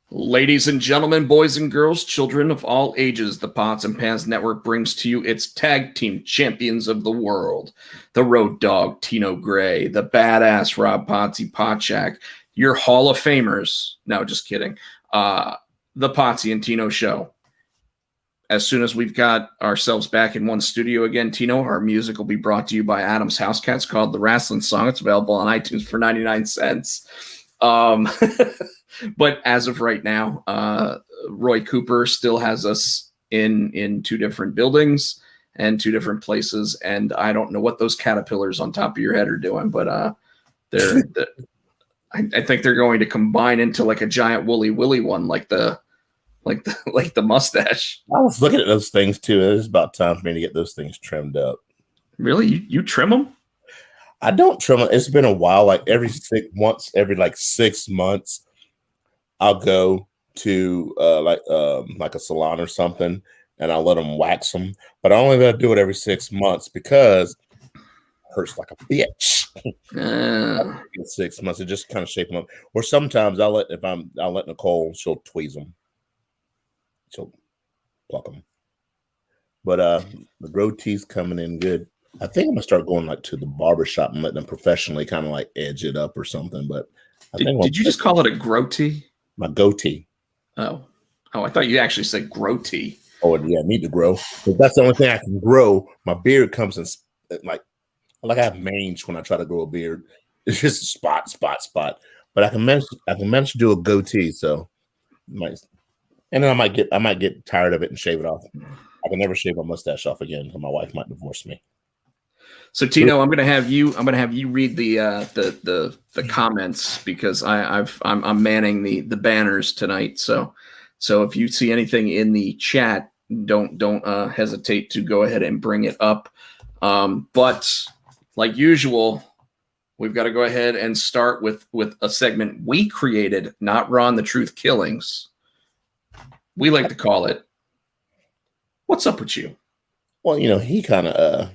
Ladies and gentlemen, boys and girls, children of all ages, the Pots and Pans Network brings to you its tag team champions of the world. The Road Dog, Tino Gray, the badass Rob Potsy Potchak, your Hall of Famers. No, just kidding. The Potsy and Tino Show. As soon as we've got ourselves back in one studio again, Tino, our music will be brought to you by Adam's House Cats called The Wrestling Song. It's available on iTunes for 99 cents. But as of right now, Roy Cooper still has us in two different buildings and two different places, and I don't know what those caterpillars on top of your head are doing, but I think they're going to combine into like a giant woolly willy one, like the mustache. I was looking at those things too. It was about time for me to get those things trimmed up. Really, you trim them? I don't trim them. It's been a while. Like every 6 months, every 6 months, I'll go to like a salon or something, and I'll let them wax them. But I only let them do it every 6 months because it hurts like a bitch. 6 months, it just kind of shape them up. Or sometimes I'll let Nicole. She'll tweeze them. She'll pluck them. But the grow teeth's coming in good. I think I'm gonna start going to the barbershop and let them professionally kind of edge it up or something. But did you just call it a grow tee? My goatee. Oh, I thought you actually said grow tee. Oh yeah, I need to grow. But that's the only thing I can grow. My beard comes in like I have mange when I try to grow a beard. It's just spot. But I can manage to do a goatee. So, and then I might get tired of it and shave it off. I can never shave my mustache off again, because my wife might divorce me. So Tino, I'm gonna have you read the comments, because I'm manning the banners tonight. So if you see anything in the chat, don't hesitate to go ahead and bring it up. But like usual, we've got to go ahead and start with a segment we created, not Ron the Truth Killings. We like to call it "What's Up With You?" Well, he kind of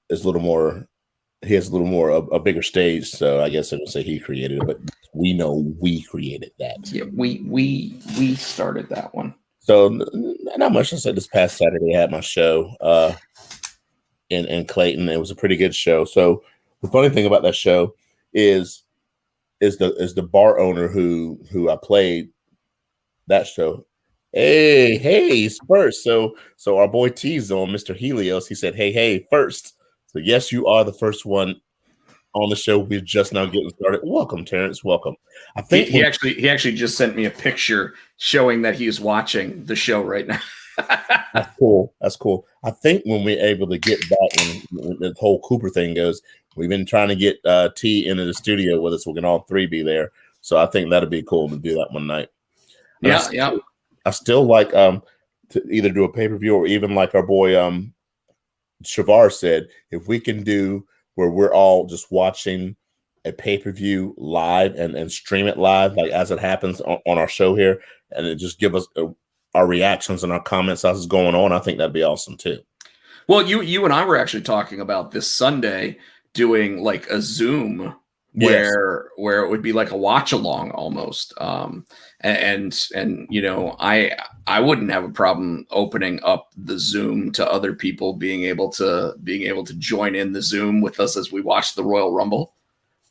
is a little more. He has a little more a bigger stage, so I guess I would say he created it. But we know we created that. Yeah, we started that one. So not much. I said this past Saturday I had my show in Clayton. It was a pretty good show. So the funny thing about that show is the bar owner who I played that show. Hey, first. So our boy T-Zone, Mr. Helios, he said, hey, first. So yes, you are the first one on the show. We're just now getting started. Welcome, Terrence. Welcome. I think he actually just sent me a picture showing that he is watching the show right now. That's cool. I think when we're able to get back when the whole Cooper thing goes, we've been trying to get T into the studio with us. We can all three be there. So I think that'd be cool to do that one night. And I still like to either do a pay-per-view or even like our boy Shavar said, if we can do where we're all just watching a pay-per-view live and stream it live, like as it happens on our show here, and it just give us our reactions and our comments as it's going on, I think that'd be awesome too. Well, you and I were actually talking about this Sunday doing like a Zoom where it would be like a watch along almost. And I wouldn't have a problem opening up the Zoom to other people being able to join in the Zoom with us as we watch the Royal Rumble.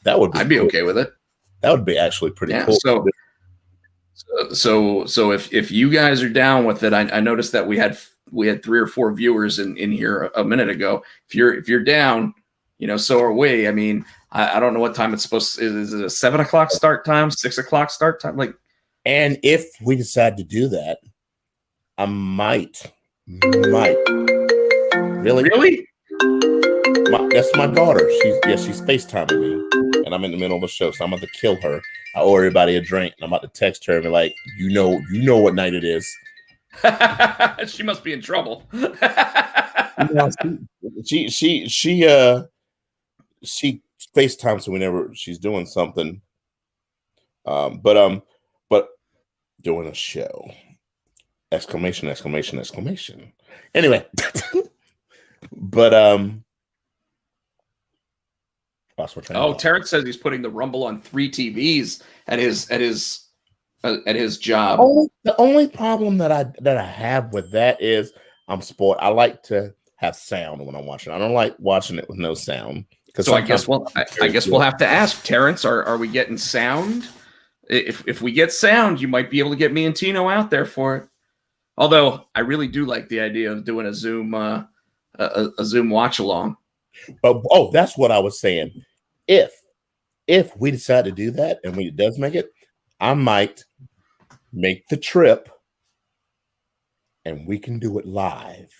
I'd be okay with it. That would be actually pretty cool. So if you guys are down with it, I noticed that we had 3 or 4 viewers in here a minute ago. If you're down, so are we. I mean, I don't know what time it's supposed to. Is it a 7 o'clock start time, 6 o'clock start time? And if we decide to do that, I might. Really? That's my daughter. She's FaceTiming me, and I'm in the middle of the show, so I'm about to kill her. I owe everybody a drink, and I'm about to text her and be like, you know what night it is. She must be in trouble. She FaceTimes whenever she's doing something. But doing a show. Exclamation. Anyway. But Possible train. Oh, Terrence says he's putting the Rumble on 3 TVs at his job. The only problem that I have with that is I'm spoiled. I like to have sound when I'm watching. I don't like watching it with no sound. So I guess we'll have to ask Terrence, are we getting sound? If we get sound, you might be able to get me and Tino out there for it. Although I really do like the idea of doing a Zoom watch along. But that's what I was saying. If we decide to do that and it does make it, I might make the trip and we can do it live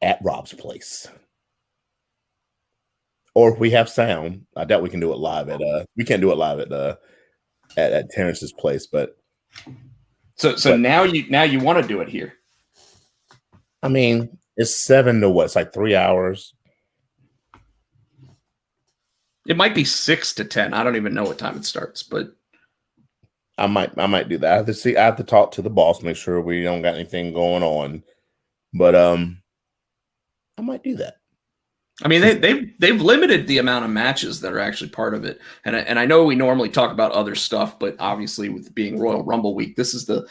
at Rob's place. Or if we have sound, I doubt we can do it live at we can't do it live at Terrence's place, but now you want to do it here. I mean, it's 7 to what? It's like 3 hours. It might be 6 to 10. I don't even know what time it starts, but I might do that. I have to talk to the boss, make sure we don't got anything going on. But I might do that. I mean, they've limited the amount of matches that are actually part of it, and I know we normally talk about other stuff, but obviously with being Royal Rumble week, this is the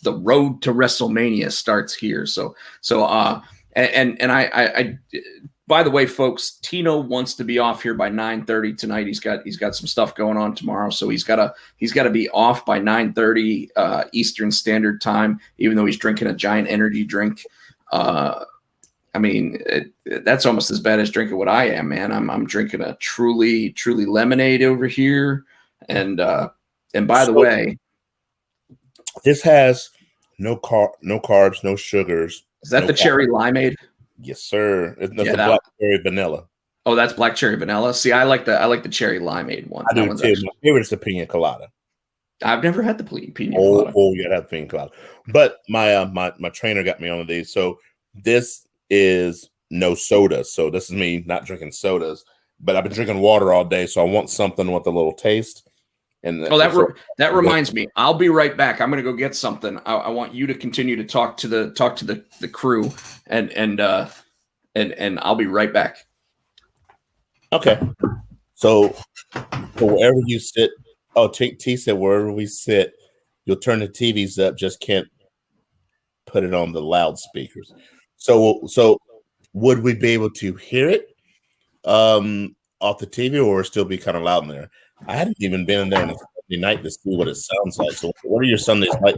road to WrestleMania starts here. So I by the way, folks, Tino wants to be off here by 9:30 tonight. He's got some stuff going on tomorrow, so he's got to be off by 9:30 Eastern Standard Time, even though he's drinking a giant energy drink. I mean, that's almost as bad as drinking what I am, man. I'm drinking a truly lemonade over here, and by the way, this has no carbs, no sugars. Is that the cherry limeade? Yes, sir. It's the black cherry vanilla. Oh, that's black cherry vanilla. See, I like the cherry limeade one. I do too. My favorite is the pina colada. I've never had the pina colada. Oh, you gotta have the pina colada. But my my trainer got me on these. So this is no soda. So this is me not drinking sodas, but I've been drinking water all day. So I want something with a little taste. And that reminds me. I'll be right back. I'm gonna go get something. I want you to continue to talk to the crew, and I'll be right back. Okay. So wherever you sit, T said wherever we sit, you'll turn the TVs up. Just can't put it on the loudspeakers. So would we be able to hear it off the TV, or still be kind of loud in there? I hadn't even been in there on a Sunday night to see what it sounds like. So what are your Sundays like?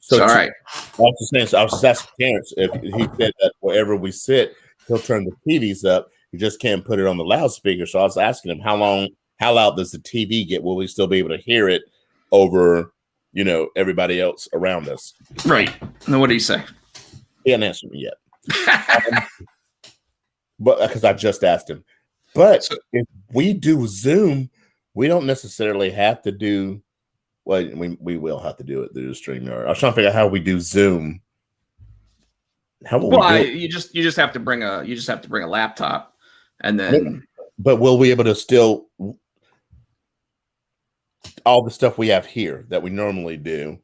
So all right. I was just asking Terrence if he said that wherever we sit, he'll turn the TVs up. You just can't put it on the loudspeaker. So I was asking him how loud does the TV get? Will we still be able to hear it over, everybody else around us? Right. Now, what did he say? He hasn't answered me yet. But because I just asked him. But if we do Zoom, we don't necessarily have to do. Well, we will have to do it through the StreamYard. I was trying to figure out how we do Zoom. How will we do it? You just have to bring a laptop, and then. But will we able to still all the stuff we have here that we normally do?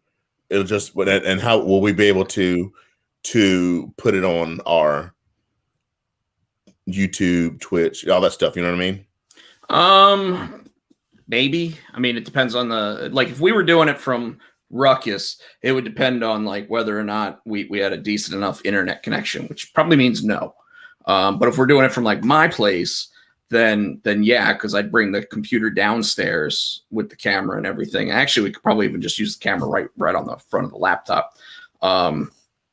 It'll just and how will we be able to put it on our YouTube, Twitch, all that stuff? You know what I mean? Maybe. I mean, it depends on if we were doing it from Ruckus, it would depend on whether or not we had a decent enough internet connection, which probably means no. But if we're doing it from my place, then yeah, because I'd bring the computer downstairs with the camera and everything. Actually, we could probably even just use the camera right on the front of the laptop.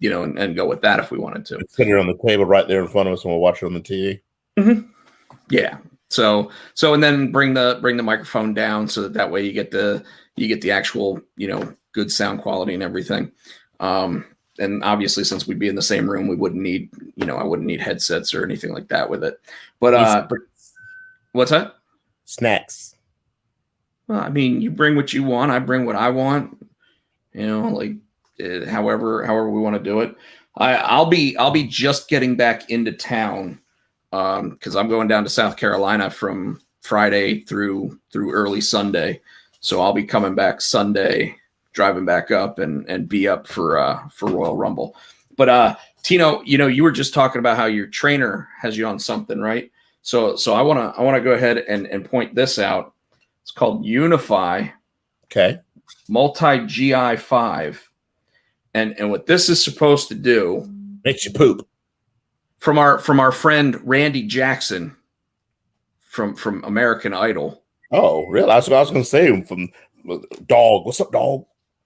And go with that if we wanted to. Put it on the table right there in front of us and we'll watch it on the TV. Mm-hmm. Yeah. So and then bring the microphone down so that way you get the actual good sound quality and everything. And obviously since we'd be in the same room, we wouldn't need I wouldn't need headsets or anything like that with it. But what's that? Snacks. Well, I mean, you bring what you want. I bring what I want. However we want to do it. I'll be just getting back into town because I'm going down to South Carolina from Friday through early Sunday. So I'll be coming back Sunday, driving back up and be up for Royal Rumble. But Tino, you were just talking about how your trainer has you on something, right? So I wanna go ahead and point this out. It's called Unify Okay. Multi GI 5. And what this is supposed to do, Makes you poop. from our friend Randy Jackson from American Idol. Oh, really? That's what I was going to say. From dog, what's up, dog?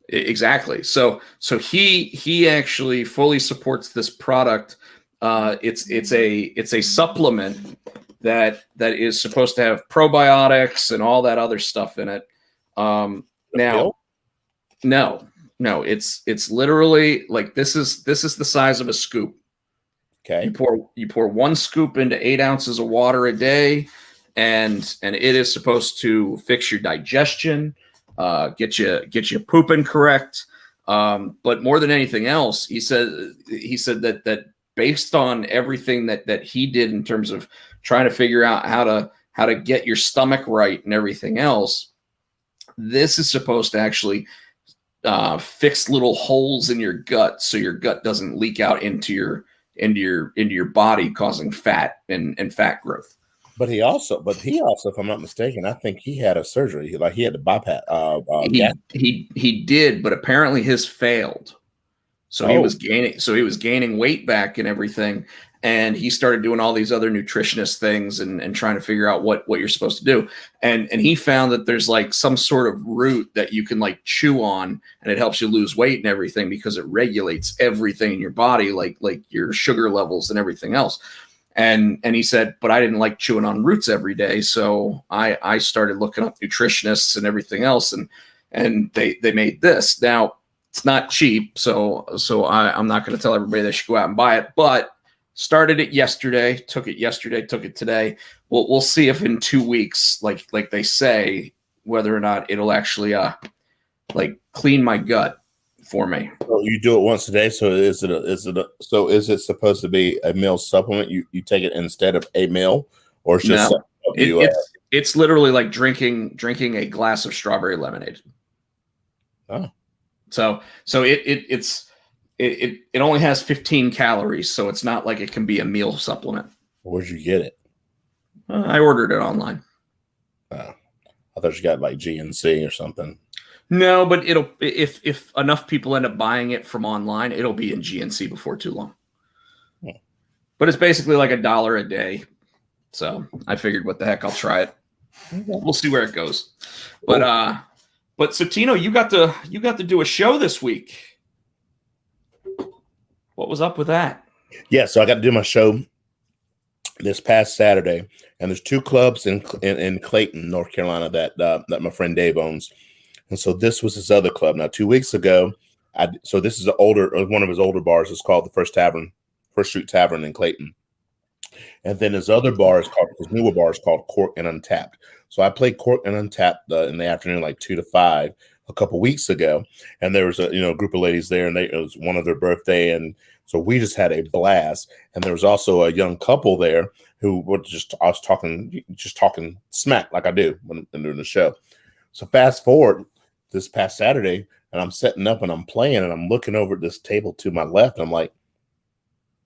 Exactly. So he actually fully supports this product. It's a supplement that is supposed to have probiotics and all that other stuff in it. Now, no, it's literally like this is the size of a scoop. Okay. You pour 1 scoop into 8 ounces of water a day, and it is supposed to fix your digestion, get you pooping correct. But more than anything else, he said that based on everything that he did in terms of trying to figure out how to get your stomach right and everything else, this is supposed to actually fix little holes in your gut so your gut doesn't leak out into your body, causing fat and fat growth. But he also, if I'm not mistaken, I think he had a surgery. Like he had to bypass. He did, but apparently his failed. So he was gaining weight back and everything. And he started doing all these other nutritionist things and trying to figure out what you're supposed to do. And he found that there's like some sort of root that you can like chew on, and it helps you lose weight and everything because it regulates everything in your body, like your sugar levels and everything else. And he said, but I didn't like chewing on roots every day. So I started looking up nutritionists and everything else. And they made this. Now, it's not cheap. So I'm not going to tell everybody they should go out and buy it, but started it yesterday, took it today. We'll see if in 2 weeks, like they say, whether or not it'll actually like clean my gut for me. So you do it once a day. So is it supposed to be a meal supplement? You take it instead of a meal, or it's just it's literally like drinking a glass of strawberry lemonade. Oh. So it only has 15 calories, so it's not like it can be a meal supplement. Where'd you get it? I ordered it online. I thought you got like GNC or something. No, but if enough people end up buying it from online, it'll be in GNC before too long. But it's basically like $1 a day. So I figured, what the heck, I'll try it. We'll see where it goes. But so Tino, you got to do a show this week. What was up with that? Yeah, so I got to do my show this past Saturday, and there's 2 clubs in Clayton, North Carolina that my friend Dave owns. And so this was his other club. Now, 2 weeks ago, so this is one of his older bars. It's called the First Street Tavern in Clayton. And then his newer bar is called Cork and Untapped. So I played Cork and Untapped in the afternoon, like 2 to 5, a couple weeks ago. And there was a group of ladies there, and it was one of their birthday, and so we just had a blast. And there was also a young couple there who I was talking smack like I do when doing the show. So fast forward this past Saturday, and I'm setting up and I'm playing, and I'm looking over at this table to my left. And I'm like,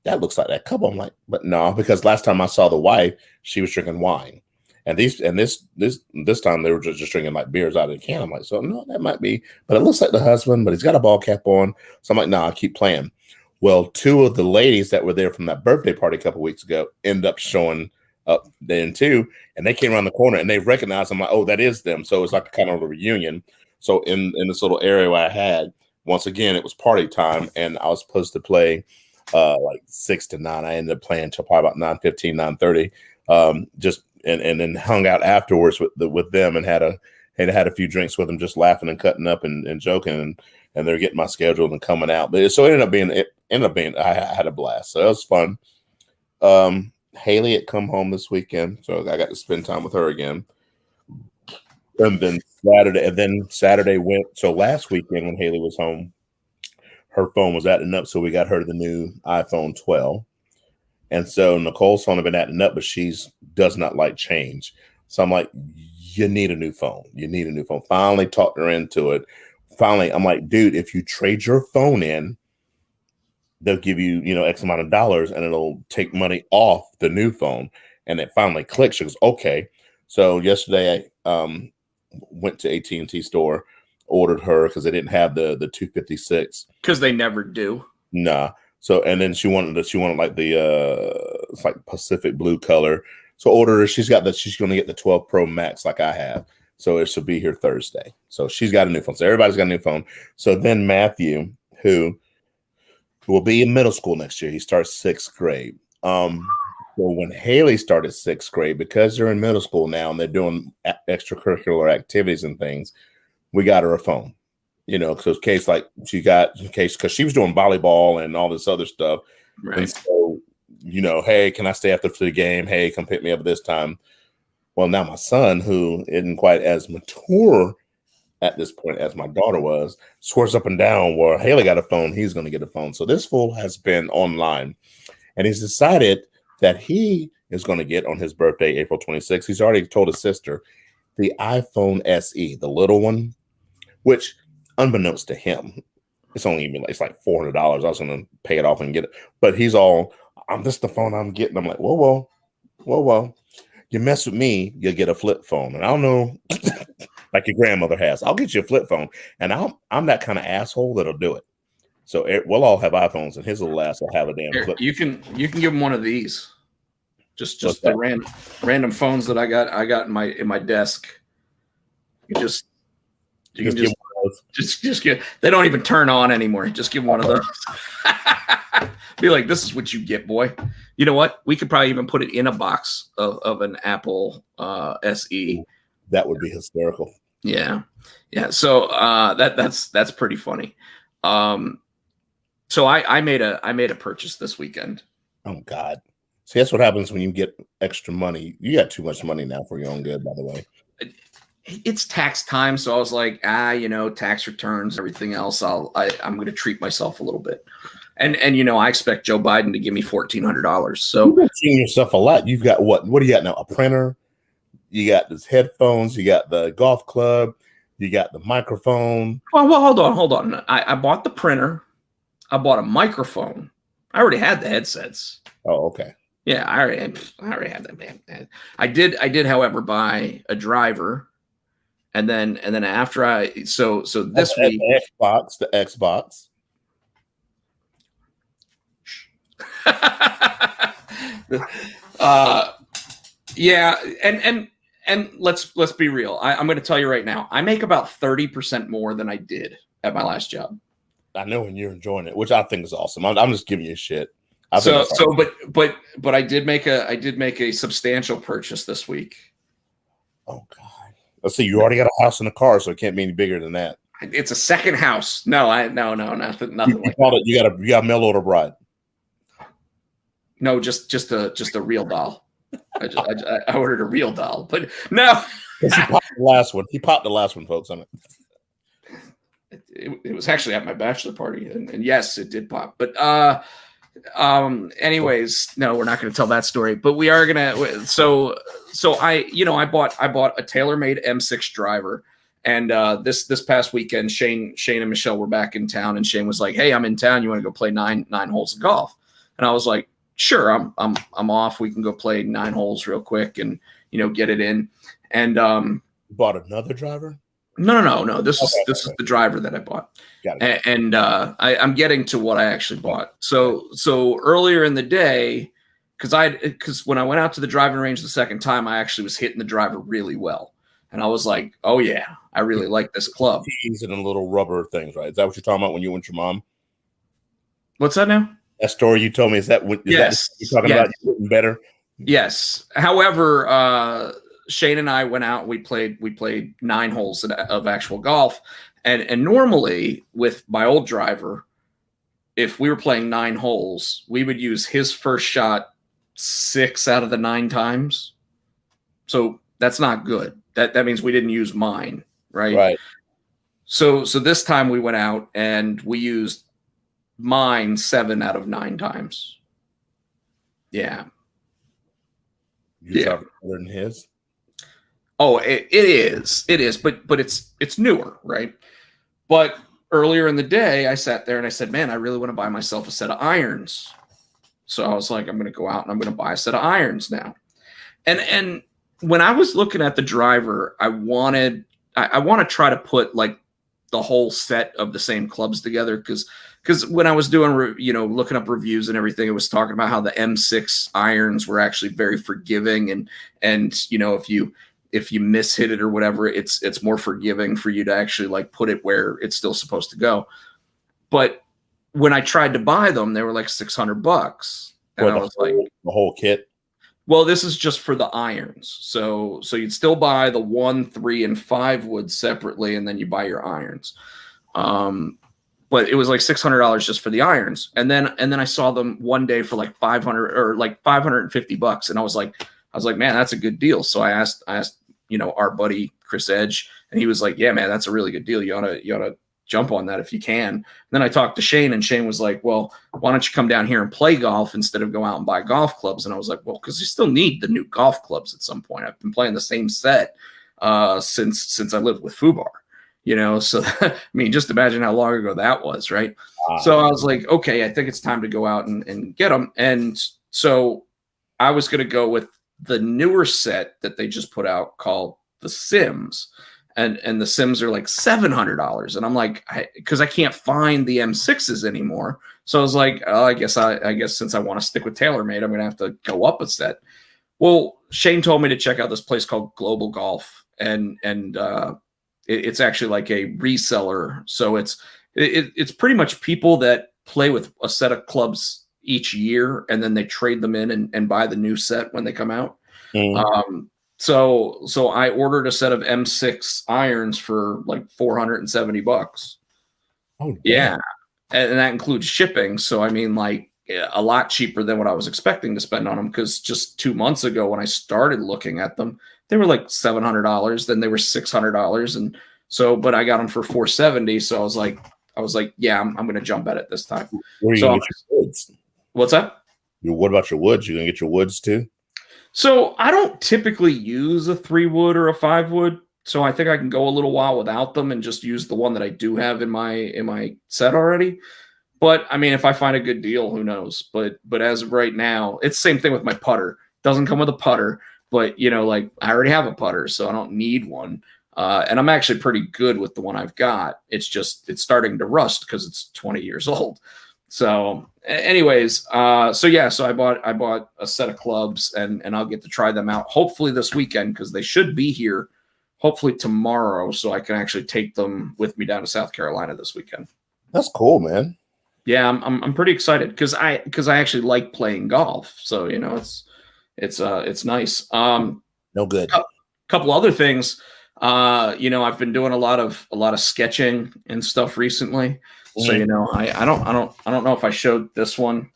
that looks like that couple. I'm like, but no, because last time I saw the wife, she was drinking wine. And this time they were just drinking like beers out of the can. I'm like, so no, that might be, but it looks like the husband, but he's got a ball cap on. So I'm like, no, I'll keep playing. Well, 2 of the ladies that were there from that birthday party a couple weeks ago end up showing up then too. And they came around the corner and they recognized them, like, oh, that is them. So it's like kind of a reunion. So in this little area where I had, once again, it was party time, and I was supposed to play like 6 to 9. I ended up playing till probably about 9:15, 9:30. Just and then hung out afterwards with them and had a few drinks with them, just laughing and cutting up and joking, and they're getting my schedule and coming out. But so it ended up being I had a blast. So it was fun. Haley had come home this weekend, so I got to spend time with her again. And then Saturday went. So last weekend when Haley was home, her phone was acting up, so we got her the new iPhone 12. And so Nicole's phone had been acting up, but she does not like change. So I'm like, you need a new phone. You need a new phone. Finally talked her into it. Finally, I'm like, dude, if you trade your phone in, they'll give you, X amount of dollars, and it'll take money off the new phone. And it finally clicks. She goes, okay. So yesterday I went to AT&T store, ordered her because they didn't have the 256. Because they never do. Nah. So and then she wanted like the it's like Pacific blue color. So ordered her. She's going to get the 12 Pro Max like I have. So it should be here Thursday. So she's got a new phone. So everybody's got a new phone. So then Matthew, who will be in middle school next year, he starts 6th grade. So when Haley started 6th grade, because they're in middle school now and they're doing extracurricular activities and things, we got her a phone. So case like because she was doing volleyball and all this other stuff. Right. And so, hey, can I stay after the game? Hey, come pick me up this time. Well, now my son, who isn't quite as mature at this point as my daughter was, swears up and down, well, Haley got a phone, he's going to get a phone. So this fool has been online, and he's decided that he is going to get on his birthday, April 26th. He's already told his sister the iPhone SE, the little one, which, unbeknownst to him, it's like $400. I was going to pay it off and get it. But he's all, this is the phone I'm getting. I'm like, whoa. You mess with me, you'll get a flip phone. And I don't know, like your grandmother has. I'll get you a flip phone. And I'm that kind of asshole that'll do it. So we'll all have iPhones, and his little ass will have a damn flip. You can give him one of these. Just the random phones that I got in my desk. You can just get. They don't even turn on anymore. Just give him one of those. Be like, this is what you get, boy. You know what? We could probably even put it in a box of an Apple SE. That would be hysterical. Yeah. So that's pretty funny. So I made a purchase this weekend. Oh God. See, that's what happens when you get extra money. You got too much money now for your own good, by the way. It's tax time, so I was like, tax returns, everything else. I'm going to treat myself a little bit, and I expect Joe Biden to give me $1,400. So you've been treating yourself a lot. You've got what do you got now? A printer. You got these headphones. You got the golf club. You got the microphone. Well, hold on. I bought the printer. I bought a microphone. I already had the headsets. Oh, okay. Yeah, I already had that. I did, however, buy a driver, and then after so this week the Xbox. Yeah, and let's be real. I'm going to tell you right now. I make about 30% more than I did at my last job. I know, and you're enjoying it, which I think is awesome. I'm just giving you shit. But I did make a substantial purchase this week. Oh God! Let's see. You already got a house and a car, so it can't be any bigger than that. It's a second house. No, nothing like that. You got a mail order bride. No, just a real doll. I ordered a real doll, but no. He popped the last one. Folks. On it. It was actually at my bachelor party, and yes, it did pop. But anyways, no, we're not going to tell that story. But we are gonna. So I bought a TaylorMade M6 driver, and this past weekend, Shane and Michelle were back in town, and Shane was like, "Hey, I'm in town. You want to go play nine holes of golf?" And I was like, "Sure, I'm off. We can go play 9 holes real quick, and get it in." And bought another driver. No. This is the driver that I bought. Got it. And I'm getting to what I actually bought. So earlier in the day, because when I went out to the driving range the second time, I actually was hitting the driver really well, and I was like, oh yeah, I really like this club. Keys and little rubber things, right? Is that what you're talking about when you went to your mom? What's that now? That story you told me is that yes. That you're talking about getting better? Yes. However, Shane and I went out. We played 9 holes of actual golf, and normally with my old driver, if we were playing 9 holes, we would use his first shot 6 out of the 9 times. So that's not good. That means we didn't use mine, right? Right. So this time we went out and we used mine 7 out of 9 times. Yeah. Yours are better than his. Oh, it is, but it's newer, right? But earlier in the day, I sat there and I said, man, I really want to buy myself a set of irons. So I was like, I'm going to go out and I'm going to buy a set of irons now. And when I was looking at the driver, I want to try to put like the whole set of the same clubs together because when I was doing looking up reviews and everything, it was talking about how the M6 irons were actually very forgiving and if you miss hit it or whatever, it's more forgiving for you to actually like put it where it's still supposed to go. But when I tried to buy them, they were like $600, and I was like, the whole kit. Well, this is just for the irons. So you'd still buy the 1, 3, and 5 wood separately, and then you buy your irons. But it was like $600 just for the irons. And then I saw them one day for like $500 or like $550, and I was like, man, that's a good deal. So I asked our buddy Chris Edge, and he was like, yeah, man, that's a really good deal. You ought to jump on that if you can. And then I talked to Shane, and Shane was like, well, why don't you come down here and play golf instead of go out and buy golf clubs? And I was like, well, because you still need the new golf clubs at some point. I've been playing the same set since I lived with Fubar, so I mean, just imagine how long ago that was, right? So I was like, okay, I think it's time to go out and get them. And so I was going to go with the newer set that they just put out called the Sims. And the Sims are like $700, and I'm like, because I can't find the M6s anymore. So I was like, oh, I guess since I want to stick with TaylorMade, I'm gonna have to go up a set. Well, Shane told me to check out this place called Global Golf, and it's actually like a reseller. So it's pretty much people that play with a set of clubs each year, and then they trade them in and buy the new set when they come out. Mm-hmm. So I ordered a set of M6 irons for like $470. Oh, yeah. And that includes shipping. So, I mean, like a lot cheaper than what I was expecting to spend on them. Cause just 2 months ago when I started looking at them, they were like $700. Then they were $600. And so, but I got them for $470. So I was like, yeah, I'm going to jump at it this time. Where are you going to get your woods? What's that? What about your woods? You going to get your woods too? So I don't typically use a 3 wood or a 5 wood, so I think I can go a little while without them and just use the one that I do have in my set already. But I mean, if I find a good deal, who knows? But as of right now, it's the same thing with my putter. Doesn't come with a putter, but like I already have a putter, so I don't need one. And I'm actually pretty good with the one I've got. It's starting to rust because it's 20 years old. So anyways, so I bought a set of clubs and I'll get to try them out hopefully this weekend because they should be here hopefully tomorrow, so I can actually take them with me down to South Carolina this weekend. That's cool, man. Yeah, I'm pretty excited because I actually like playing golf. So it's nice. No good. Couple other things. I've been doing a lot of sketching and stuff recently. So I don't know if I showed this one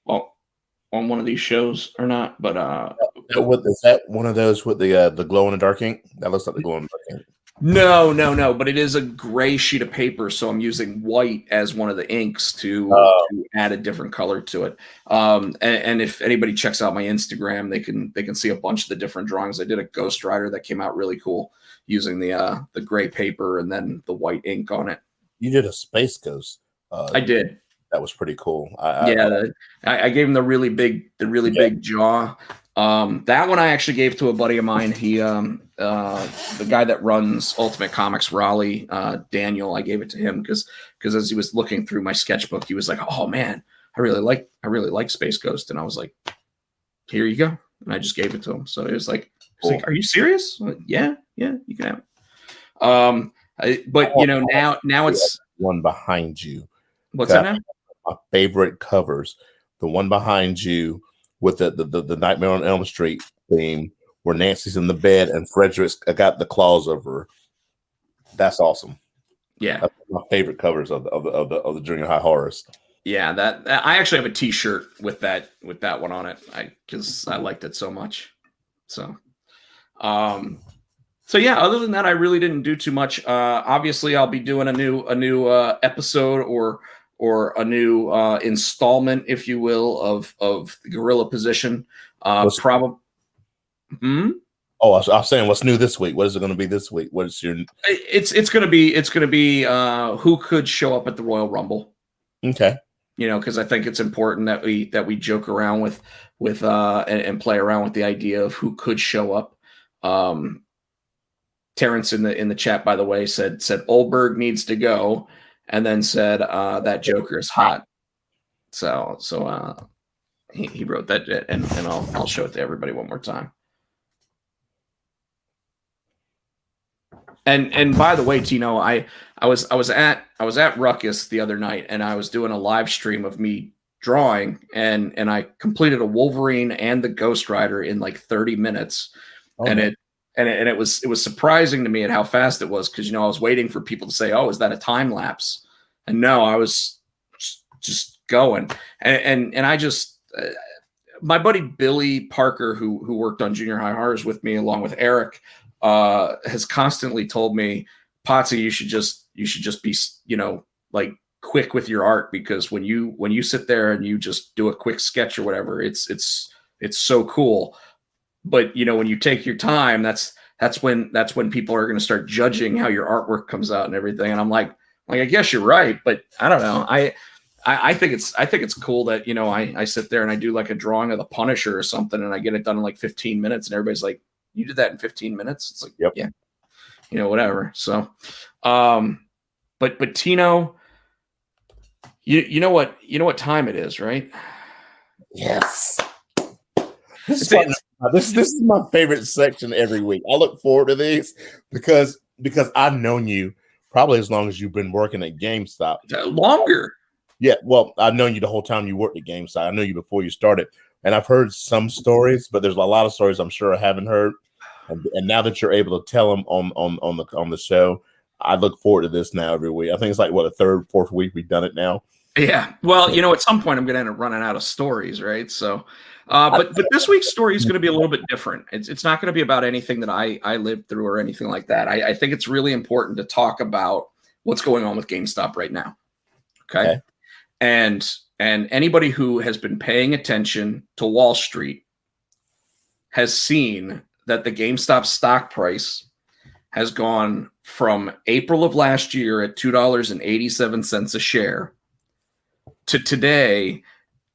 on one of these shows or not, but is that one of those with the glow in the dark ink? That looks like the glow in the dark ink. No, but it is a gray sheet of paper, so I'm using white as one of the inks to add a different color to it. And if anybody checks out my Instagram, they can see a bunch of the different drawings. I did a Ghost Rider that came out really cool using the gray paper and then the white ink on it. You did a Space Ghost. I did. That was pretty cool. I gave him the really big big jaw. That one I actually gave to a buddy of mine. He the guy that runs Ultimate Comics Raleigh, Daniel, I gave it to him because as he was looking through my sketchbook, he was like, oh man, I really like Space Ghost. And I was like, here you go. And I just gave it to him. So he was like, are you serious? Like, yeah, you can have it. But now it's one behind you. What's that now? My favorite covers. The one behind you with the Nightmare on Elm Street theme where Nancy's in the bed and Frederick's got the claws over her. That's awesome. Yeah. That's my favorite covers of the junior high horrors. Yeah, that I actually have a t-shirt with that one on it. Because I liked it so much. So yeah, other than that, I really didn't do too much. Obviously I'll be doing a new episode or a new installment, if you will, of the Gorilla Position. Probably. Oh, I was saying, what's new this week? What is it going to be this week? What is your? It's gonna be who could show up at the Royal Rumble. Okay. Because I think it's important that we joke around with and play around with the idea of who could show up. Terrence in the chat, by the way, said Olberg needs to go, and then said that Joker is hot. So he wrote that, and I'll show it to everybody one more time. And by the way, Tino, I was at Ruckus the other night, and I was doing a live stream of me drawing, and I completed a Wolverine and the Ghost Rider in like 30 minutes, and it was surprising to me at how fast it was, because I was waiting for people to say, "Oh, is that a time lapse?" And no, I was just going, and I just my buddy Billy Parker, who worked on Junior High Horrors with me, along with Eric, has constantly told me, "Potsy, you should just be like quick with your art, because when you sit there and you just do a quick sketch or whatever, it's so cool. But when you take your time, that's when people are going to start judging how your artwork comes out and everything." And I'm like, I guess you're right, but I don't know. I think it's cool that I sit there and I do like a drawing of the Punisher or something, and I get it done in like 15 minutes, and everybody's like, "You did that in 15 minutes?" It's like, yep. Yeah, whatever. So, but Tino, you know what time it is, right? Yes. This is my favorite section every week. I look forward to these because I've known you probably as long as you've been working at GameStop. Longer. Yeah, well, I've known you the whole time you worked at GameStop. I knew you before you started, and I've heard some stories, but there's a lot of stories I'm sure I haven't heard. And now that you're able to tell them on the show, I look forward to this now every week. I think it's like the third, fourth week we've done it now. Yeah. Well, at some point I'm going to end up running out of stories, right? So, but this week's story is going to be a little bit different. It's not going to be about anything that I lived through or anything like that. I think it's really important to talk about what's going on with GameStop right now. Okay. And anybody who has been paying attention to Wall Street has seen that the GameStop stock price has gone from April of last year at $2.87 a share to today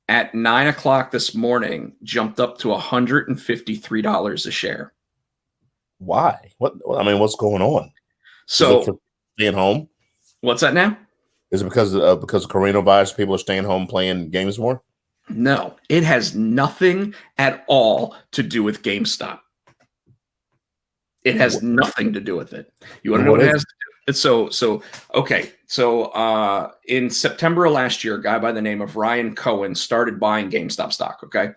at 9 o'clock this morning, jumped up to $153 a share. Why? What's going on? So staying home? What's that now? Is it because of coronavirus, people are staying home playing games more? No, it has nothing at all to do with GameStop. It has nothing to do with it. You want to know what it has to do? Okay. So in September of last year, a guy by the name of Ryan Cohen started buying GameStop stock. Okay.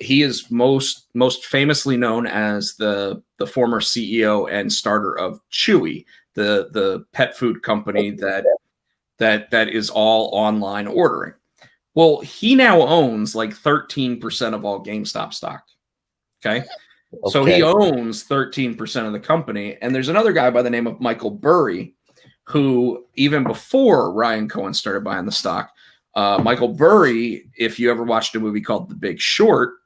He is most famously known as the former CEO and starter of Chewy, the pet food company that is all online ordering. Well, he now owns like 13% of all GameStop stock. Okay. So he owns 13% of the company. And there's another guy by the name of Michael Burry, who even before Ryan Cohen started buying the stock, Michael Burry, if you ever watched a movie called The Big Short,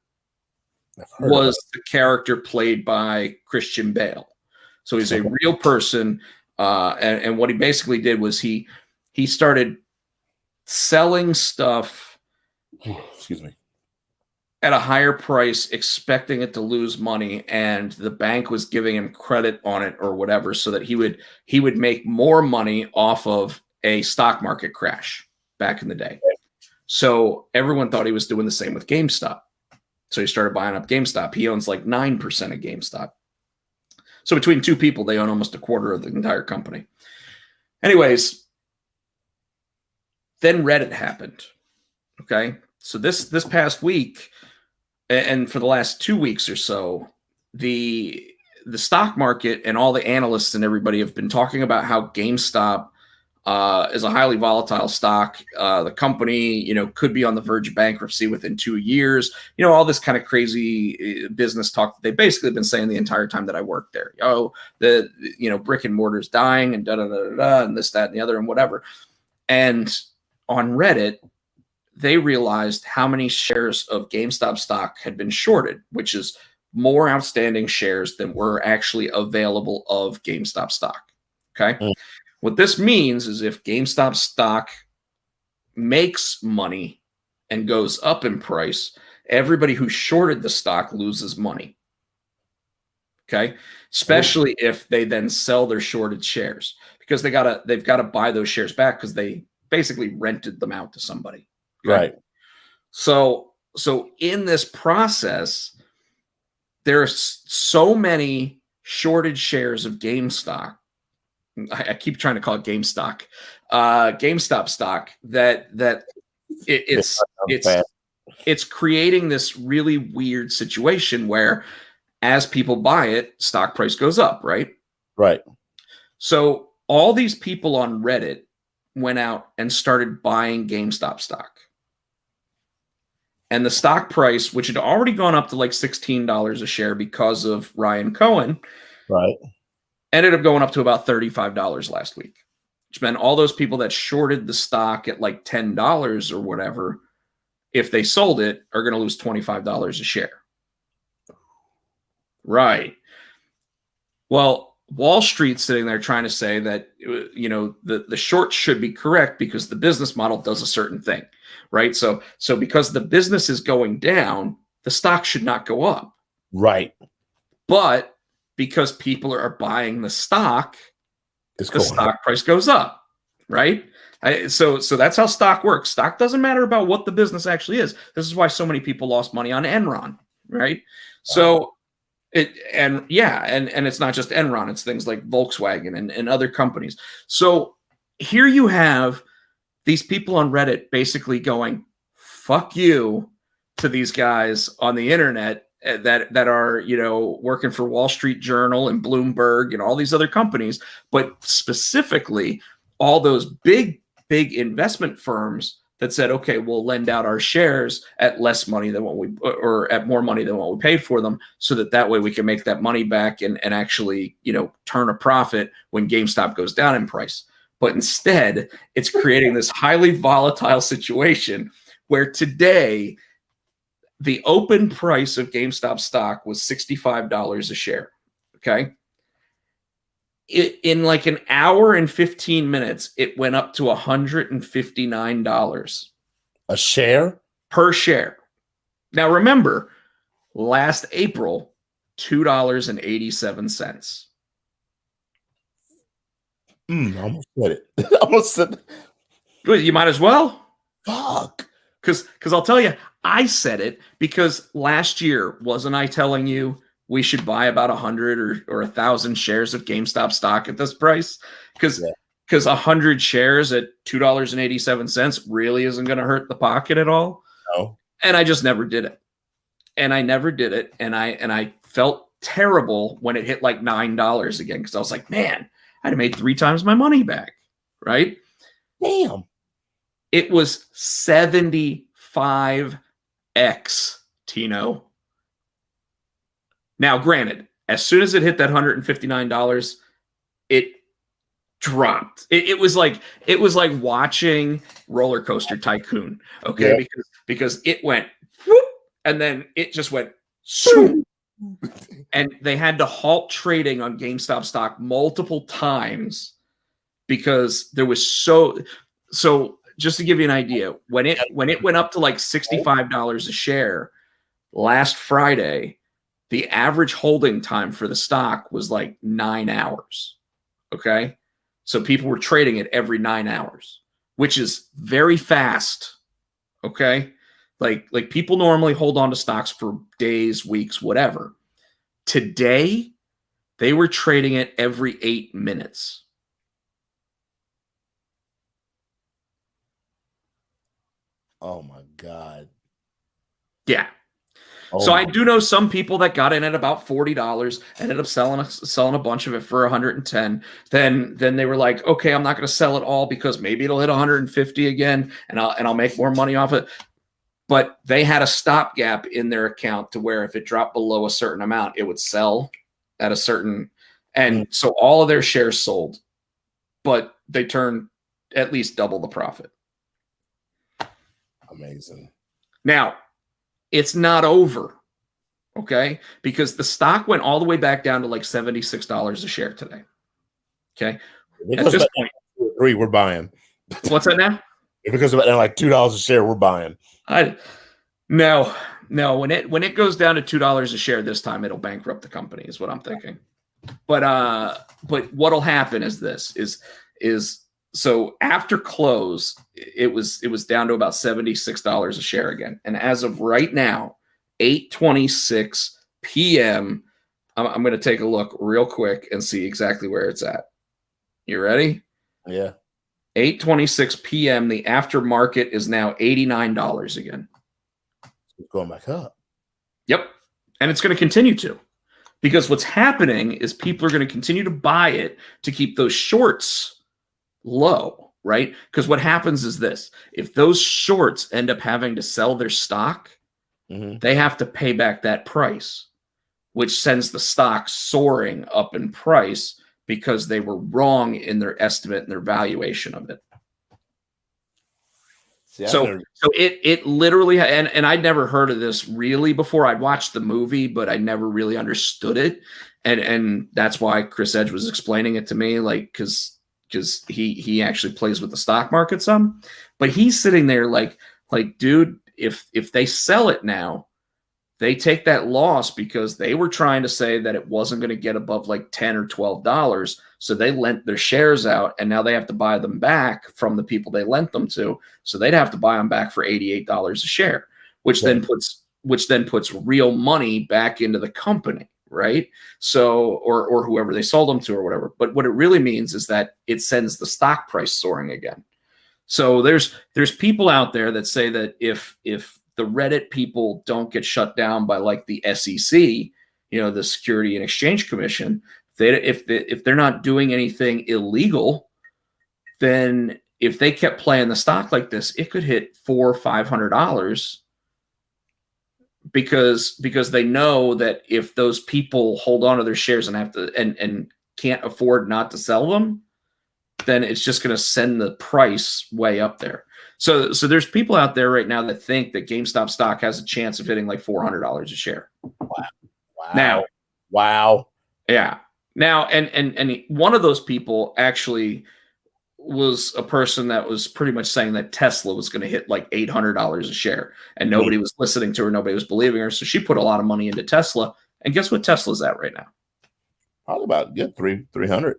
was the character played by Christian Bale. So he's a real person. And what he basically did was he started selling stuff. Excuse me. At a higher price, expecting it to lose money, and the bank was giving him credit on it or whatever, so that he would make more money off of a stock market crash back in the day. So everyone thought he was doing the same with GameStop. So he started buying up GameStop. He owns like 9% of GameStop. So between two people, they own almost a quarter of the entire company. Anyways, then Reddit happened. Okay. So this past week, and for the last 2 weeks or so, the stock market and all the analysts and everybody have been talking about how GameStop is a highly volatile stock. The company, could be on the verge of bankruptcy within 2 years. All this kind of crazy business talk that they've basically been saying the entire time that I worked there. The brick and mortar's dying and and this, that, and the other, and whatever. And on Reddit, they realized how many shares of GameStop stock had been shorted, which is more outstanding shares than were actually available of GameStop stock. Okay. Mm. What this means is if GameStop stock makes money and goes up in price, everybody who shorted the stock loses money. Okay. Especially if they then sell their shorted shares because they've got to buy those shares back because they basically rented them out to somebody. Okay? Right. So in this process, there's so many shorted shares of GameStop. I keep trying to call it GameStop, GameStop stock it's creating this really weird situation where as people buy it, stock price goes up, right? Right. So all these people on Reddit went out and started buying GameStop stock. And the stock price, which had already gone up to like $16 a share because of Ryan Cohen, Right. ended up going up to about $35 last week, which meant all those people that shorted the stock at like $10 or whatever, if they sold it, are going to lose $25 a share. Right. Well, Wall Street's sitting there trying to say that, the short should be correct because the business model does a certain thing, right? So because the business is going down, the stock should not go up. Right. But because people are buying the stock, the stock price goes up, right? So that's how stock works. Stock doesn't matter about what the business actually is. This is why so many people lost money on Enron, right? So and it's not just Enron, it's things like Volkswagen and other companies. So here you have these people on Reddit basically going, fuck you to these guys on the internet that are, working for Wall Street Journal and Bloomberg and all these other companies, but specifically all those big investment firms that said, okay, we'll lend out our shares at less money than or at more money than what we paid for them, so that way we can make that money back and actually, turn a profit when GameStop goes down in price. But instead, it's creating this highly volatile situation where today the open price of GameStop stock was $65 a share. Okay. In like an hour and 15 minutes, it went up to $159 a share per share. Now, remember, last April, $2.87. I almost said it. Almost said Well, you might as well. Fuck. Because I'll tell you, I said it because last year, wasn't I telling you we should buy about 100 or 1,000 shares of GameStop stock at this price? Because 100 shares at $2.87 really isn't going to hurt the pocket at all. No. And I just never did it. And I felt terrible when it hit like $9 again, because I was like, man, I'd have made 3 times my money back, right? Damn. It was 75x, Tino. Now, granted, as soon as it hit that $159, it dropped. It was like watching Roller Coaster Tycoon, okay? Yeah. Because it went whoop, and then it just went swoop. And they had to halt trading on GameStop stock multiple times because there was so. Just to give you an idea, when it went up to like $65 a share last Friday, the average holding time for the stock was like 9 hours. Okay. So people were trading it every 9 hours, which is very fast. Okay. Like people normally hold on to stocks for days, weeks, whatever. Today, they were trading it every 8 minutes. Oh my God. Yeah. So I do know some people that got in at about $40, ended up selling a bunch of it for $110. Then they were like, okay, I'm not going to sell it all because maybe it'll hit $150 again, and I'll make more money off it. But they had a stopgap in their account to where if it dropped below a certain amount, it would sell at a certain, and so all of their shares sold, but they turned at least double the profit. Amazing. Now, it's not over. Okay, because the stock went all the way back down to like $76 a share today. Okay, at this point, 3, we're buying. What's that now? If it goes about like $2 a share, we're buying. No. When it goes down to $2 a share this time, it'll bankrupt the company, is what I'm thinking. But what'll happen is this is so after close, it was down to about $76 a share again. And as of right now, 8:26 p.m., I'm going to take a look real quick and see exactly where it's at. You ready? Yeah. 8:26 p.m. The aftermarket is now $89 again. It's going back up. Yep. And it's going to continue to. Because what's happening is people are going to continue to buy it to keep those shorts low, right? Because what happens is this. If those shorts end up having to sell their stock, they have to pay back that price, which sends the stock soaring up in price because they were wrong in their estimate and their valuation of it. See, so it literally, and I'd never heard of this really before. I'd watched the movie, but I never really understood it. And that's why Chris Edge was explaining it to me, like, because he actually plays with the stock market some, but he's sitting there like, dude, if they sell it now, they take that loss because they were trying to say that it wasn't going to get above like $10 or $12. So they lent their shares out, and now they have to buy them back from the people they lent them to. So they'd have to buy them back for $88 a share, which then puts real money back into the company, right? So or whoever they sold them to or whatever. But what it really means is that it sends the stock price soaring again. So there's people out there that say that if the Reddit people don't get shut down by like the SEC, the Security and Exchange Commission, if they're not doing anything illegal, then if they kept playing the stock like this, it could hit $400 or $500 because they know that if those people hold on to their shares and have to and can't afford not to sell them, then it's just going to send the price way up there. So there's people out there right now that think that GameStop stock has a chance of hitting like $400 a share. Wow. Yeah. Now, and one of those people actually was a person that was pretty much saying that Tesla was going to hit like $800 a share, and nobody was listening to her. Nobody was believing her. So she put a lot of money into Tesla. And guess what Tesla's at right now? Probably about 300.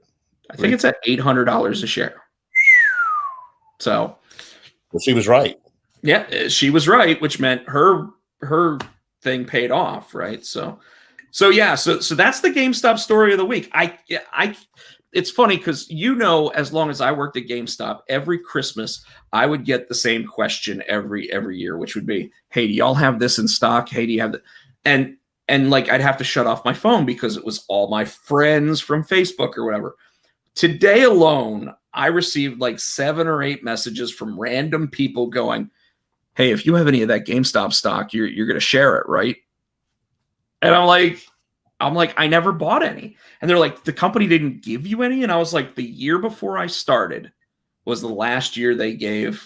I think it's at $800 a share. So well, she was right. Yeah, she was right, which meant her thing paid off, right? So that's the GameStop story of the week. It's funny because as long as I worked at GameStop, every Christmas I would get the same question every year, which would be, "Hey, do y'all have this in stock? Hey, do you have that?" And like I'd have to shut off my phone because it was all my friends from Facebook or whatever. Today alone, I received like 7 or 8 messages from random people going, "Hey, if you have any of that GameStop stock, you're going to share it, right?" And I'm like, I never bought any. And they're like, "The company didn't give you any?" And I was like, the year before I started was the last year they gave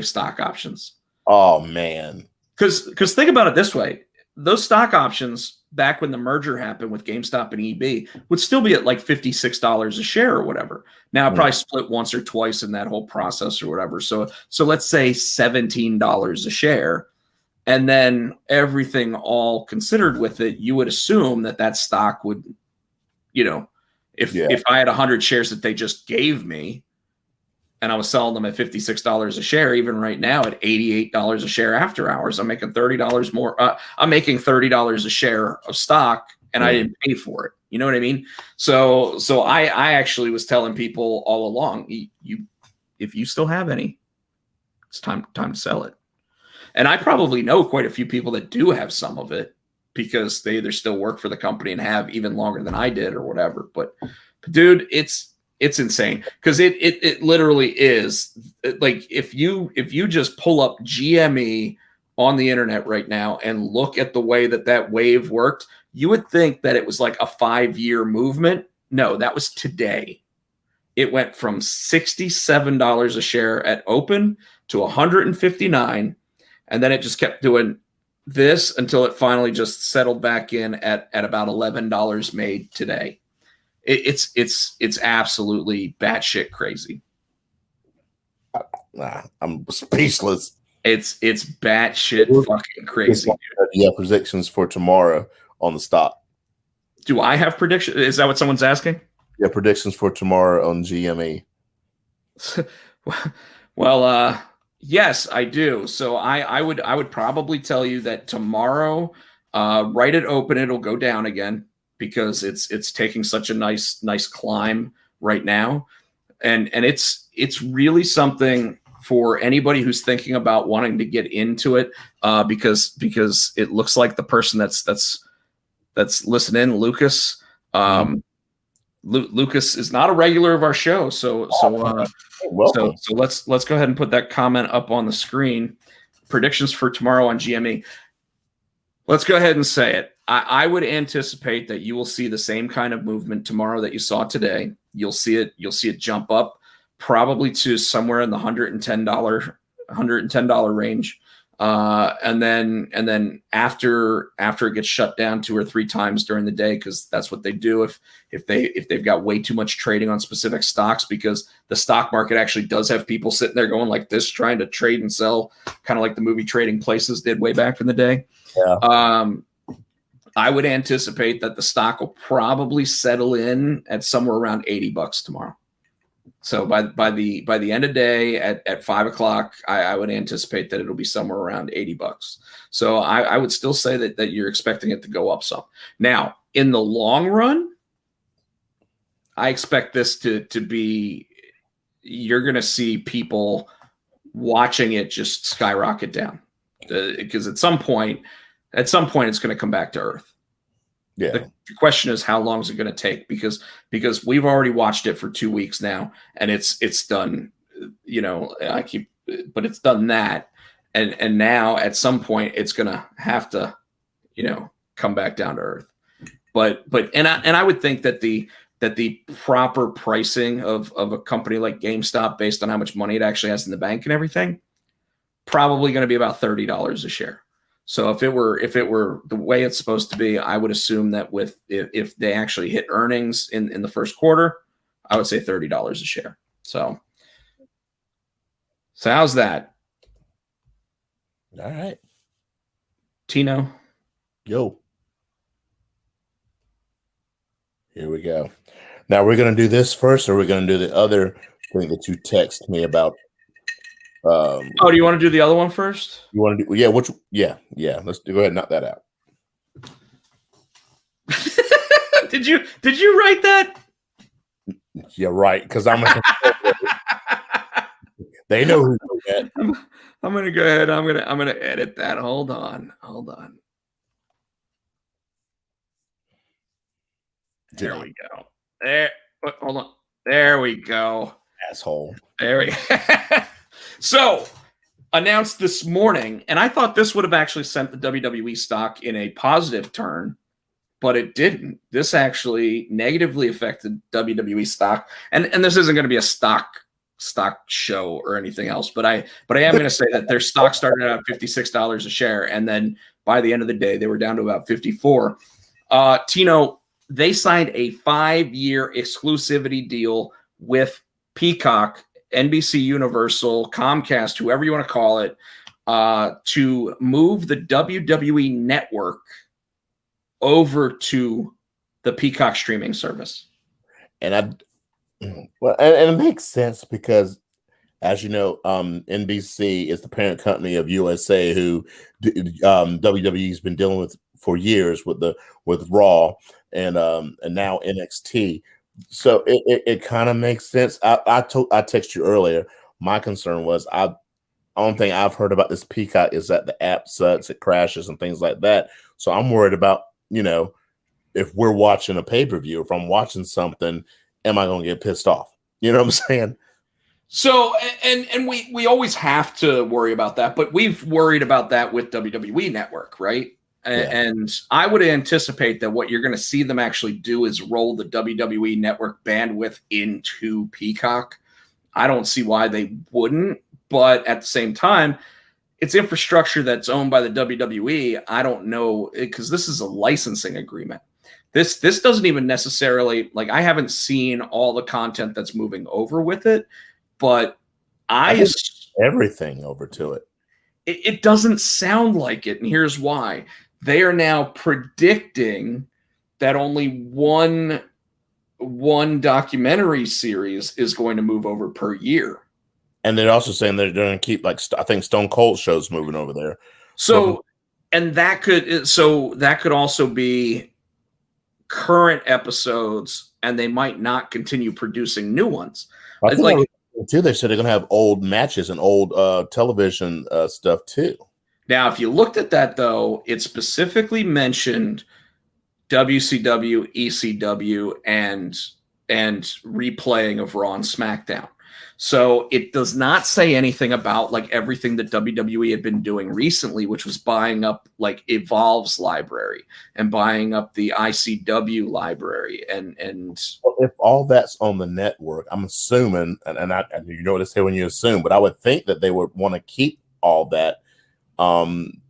stock options. Oh man. Because think about it this way. Those stock options back when the merger happened with GameStop and EB would still be at like $56 a share or whatever. Now it probably split once or twice in that whole process or whatever. So let's say $17 a share. And then everything all considered with it, you would assume that stock would, if I had 100 shares that they just gave me and I was selling them at $56 a share, even right now at $88 a share after hours, I'm making $30 more. I'm making $30 a share of stock and I didn't pay for it. You know what I mean? So I actually was telling people all along, if you still have any, it's time to sell it. And I probably know quite a few people that do have some of it because they either still work for the company and have even longer than I did or whatever. But dude, it's insane because it literally is like if you just pull up GME on the internet right now and look at the way that wave worked, you would think that it was like a 5-year movement. No, that was today. It went from $67 a share at open to $159. And then it just kept doing this until it finally just settled back in at about $11 made today. It's absolutely batshit crazy. I'm speechless. It's batshit fucking crazy. Yeah, predictions for tomorrow on the stock. Do I have predictions? Is that what someone's asking? Yeah, predictions for tomorrow on GME. Well, yes, I do. So I would probably tell you that tomorrow, right at open, it'll go down again because it's taking such a nice climb right now, and it's really something for anybody who's thinking about wanting to get into it, because it looks like the person that's listening, Lucas. Lucas is not a regular of our show, so let's go ahead and put that comment up on the screen. Predictions for tomorrow on GME. Let's go ahead and say it. I would anticipate that you will see the same kind of movement tomorrow that you saw today. You'll see it jump up probably to somewhere in the $110 range. And then after it gets shut down 2 or 3 times during the day, because that's what they do if they've got way too much trading on specific stocks, because the stock market actually does have people sitting there going like this, trying to trade and sell, kind of like the movie Trading Places did way back in the day. Yeah. I would anticipate that the stock will probably settle in at somewhere around $80 tomorrow. So by the end of day at 5:00, I would anticipate that it'll be somewhere around $80. So I would still say that you're expecting it to go up some. Now, in the long run, I expect this to be, you're going to see people watching it just skyrocket down, because at some point it's going to come back to earth. Yeah. The question is, how long is it going to take? Because we've already watched it for 2 weeks now, and it's done. But it's done that, and now at some point it's going to have to, come back down to earth. But I would think that the proper pricing of a company like GameStop, based on how much money it actually has in the bank and everything, probably going to be about $30 a share. So if it were the way it's supposed to be, I would assume that if they actually hit earnings in the first quarter, I would say $30 a share. So how's that? All right. Tino. Yo. Here we go. Now we're going to do this first, or we're going to do the other thing that you text me about. Do you want to do the other one first? You want to do? Yeah. Let's go ahead and knock that out. Did you write that? Yeah, right. Because I'm. They know who wrote that. I'm gonna go ahead. I'm gonna edit that. Hold on. There we go. There. Hold on. There we go. Asshole. There we go. So, announced this morning, and I thought this would have actually sent the WWE stock in a positive turn, but it didn't. This actually negatively affected WWE stock, and this isn't going to be a stock show or anything else, but I am going to say that their stock started out at $56 a share, and then by the end of the day, they were down to about 54. Tino, they signed a 5-year exclusivity deal with Peacock, NBC Universal, Comcast, whoever you want to call it, to move the WWE network over to the Peacock streaming service. And it makes sense because, as you know, NBC is the parent company of USA, who WWE's been dealing with for years with Raw and now NXT. So it kind of makes sense. I texted you earlier. My concern was only thing I've heard about this Peacock is that the app sucks, it crashes, and things like that. So I'm worried about, if we're watching a pay-per-view, if I'm watching something, am I going to get pissed off? You know what I'm saying? So, and we always have to worry about that, but we've worried about that with WWE Network, right? Yeah. And I would anticipate that what you're going to see them actually do is roll the WWE Network bandwidth into Peacock. I don't see why they wouldn't, but at the same time, it's infrastructure that's owned by the WWE. I don't know, because this is a licensing agreement. This doesn't even necessarily, like, I haven't seen all the content that's moving over with it, but I think everything over to it. It doesn't sound like it, and here's why. They are now predicting that only one documentary series is going to move over per year. And they're also saying they're going to keep, like, I think Stone Cold shows moving over there. So, and that could also be current episodes, and they might not continue producing new ones. I think like too, they said they're going to have old matches and old television stuff too. Now, if you looked at that, though, it specifically mentioned WCW, ECW, and replaying of Raw and SmackDown. So it does not say anything about like everything that WWE had been doing recently, which was buying up like Evolve's library and buying up the ICW library. And well, if all that's on the network, I'm assuming, and you know what to say when you assume, but I would think that they would want to keep all that and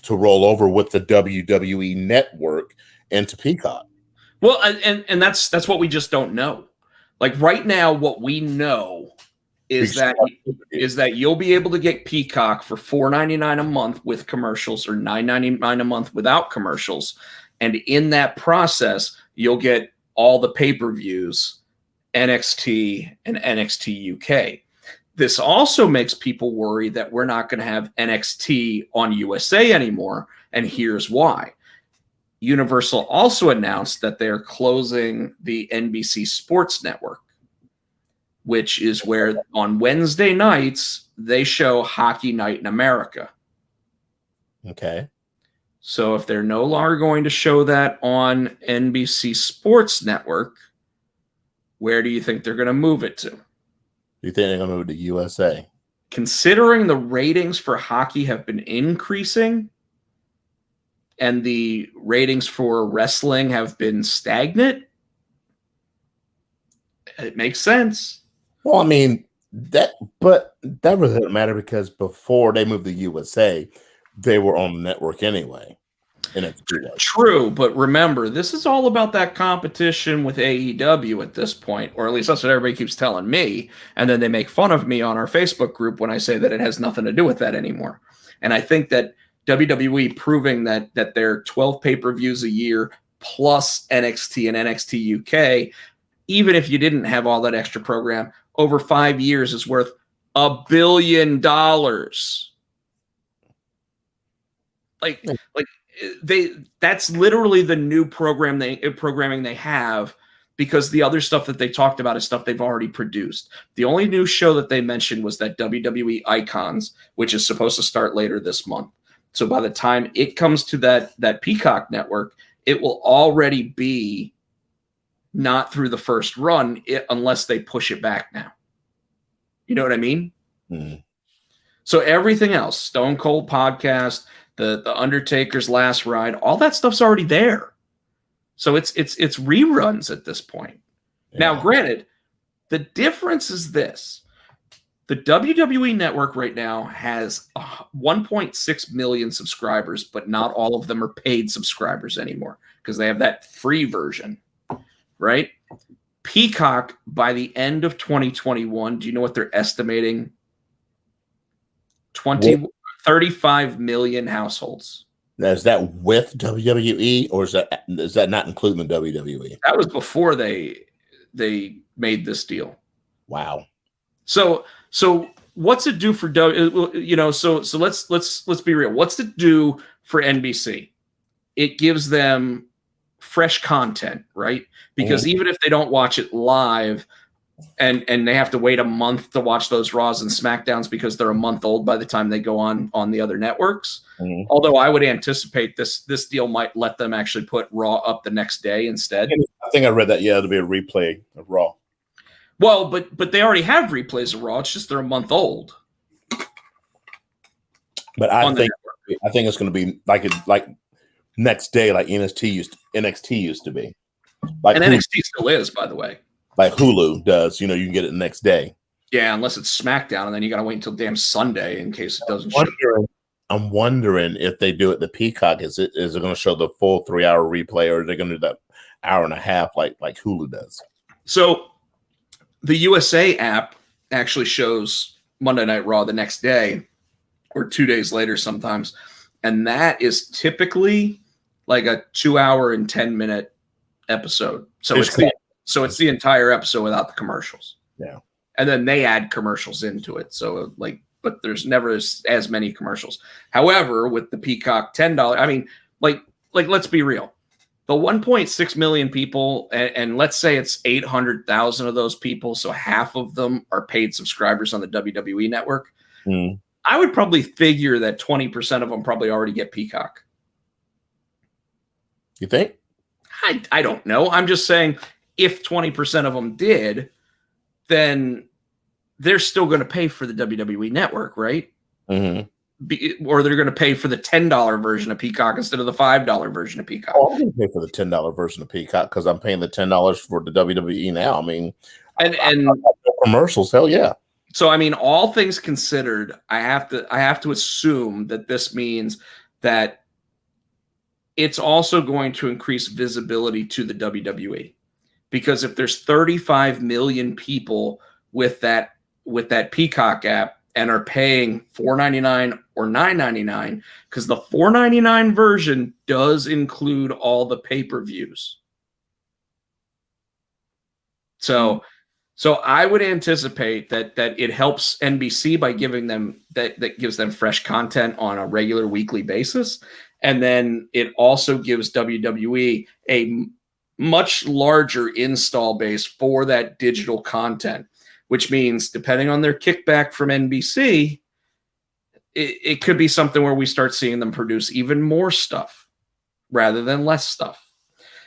to roll over with the WWE network into Peacock. Well, and that's what we just don't know. Like right now, what we know is that you'll be able to get Peacock for $4.99 a month with commercials, or $9.99 a month without commercials, and in that process, you'll get all the pay-per-views, NXT and NXT UK. This also makes people worry that we're not going to have NXT on USA anymore, and here's why. Universal also announced that they're closing the NBC Sports Network, which is where on Wednesday nights they show Hockey Night in America. Okay. So if they're no longer going to show that on NBC Sports Network, where do you think they're going to move it to? You think they're going to move it to USA? Considering the ratings for hockey have been increasing and the ratings for wrestling have been stagnant, it makes sense. Well, I mean, that really doesn't matter because before they moved to USA, they were on the network anyway. True, but remember, this is all about that competition with AEW at this point, or at least that's what everybody keeps telling me, and then they make fun of me on our Facebook group when I say that it has nothing to do with that anymore. And I think that WWE proving that they're 12 pay-per-views a year plus NXT and NXT UK, even if you didn't have all that extra program, over 5 years is worth $1 billion. That's literally the new programming they have, because the other stuff that they talked about is stuff they've already produced. The only new show that they mentioned was that WWE Icons, which is supposed to start later this month. So by the time it comes to that Peacock network, it will already be not through the first run, unless they push it back now. You know what I mean? Mm-hmm. So everything else, Stone Cold podcast, the Undertaker's Last Ride, all that stuff's already there. So it's reruns at this point. Yeah. Now, granted, the difference is this. The WWE network right now has 1.6 million subscribers, but not all of them are paid subscribers anymore because they have that free version, right? Peacock, by the end of 2021, do you know what they're estimating? 35 million households. Now, is that with WWE, or is that not including the WWE? That was before they made this deal. Wow. So what's it do for So let's be real. What's it do for NBC? It gives them fresh content, right? Because even if they don't watch it live, and they have to wait a month to watch those Raws and SmackDowns because they're a month old by the time they go on the other networks. Mm-hmm. Although I would anticipate this deal might let them actually put Raw up the next day instead. I think I read that. Yeah, it'll be a replay of Raw. Well, but they already have replays of Raw. It's just they're a month old. But I think it's going to be like next day, like NXT used to be. Like, and NXT still is, by the way. Like Hulu does, you can get it the next day. Yeah, unless it's SmackDown, and then you got to wait until damn Sunday in case it doesn't show. I'm wondering if they do it the Peacock, is it going to show the full 3-hour replay, or are they going to do that hour and a half like Hulu does? So the USA app actually shows Monday Night Raw the next day or 2 days later sometimes. And that is typically like a 2-hour and 10-minute episode. So it's the entire episode without the commercials. Yeah. And then they add commercials into it. So but there's never as many commercials. However, with the Peacock $10, I mean, like let's be real. The 1.6 million people, and let's say it's 800,000 of those people, so half of them are paid subscribers on the WWE network. Mm. I would probably figure that 20% of them probably already get Peacock. You think? I don't know. I'm just saying if 20% of them did, then they're still going to pay for the WWE network, right? Mm-hmm. Or they're going to pay for the $10 version of Peacock instead of the $5 version of Peacock. Oh, I'm going to pay for the $10 version of Peacock because I'm paying the $10 for the WWE now. I mean, and commercials, hell yeah. So, I mean, all things considered, I have to assume that this means that it's also going to increase visibility to the WWE, because if there's 35 million people with that Peacock app and are paying $4.99 or $9.99, because the $4.99 version does include all the pay-per-views. So I would anticipate that it helps NBC by giving them that gives them fresh content on a regular weekly basis. And then it also gives WWE a much larger install base for that digital content, which means depending on their kickback from NBC, it could be something where we start seeing them produce even more stuff rather than less stuff.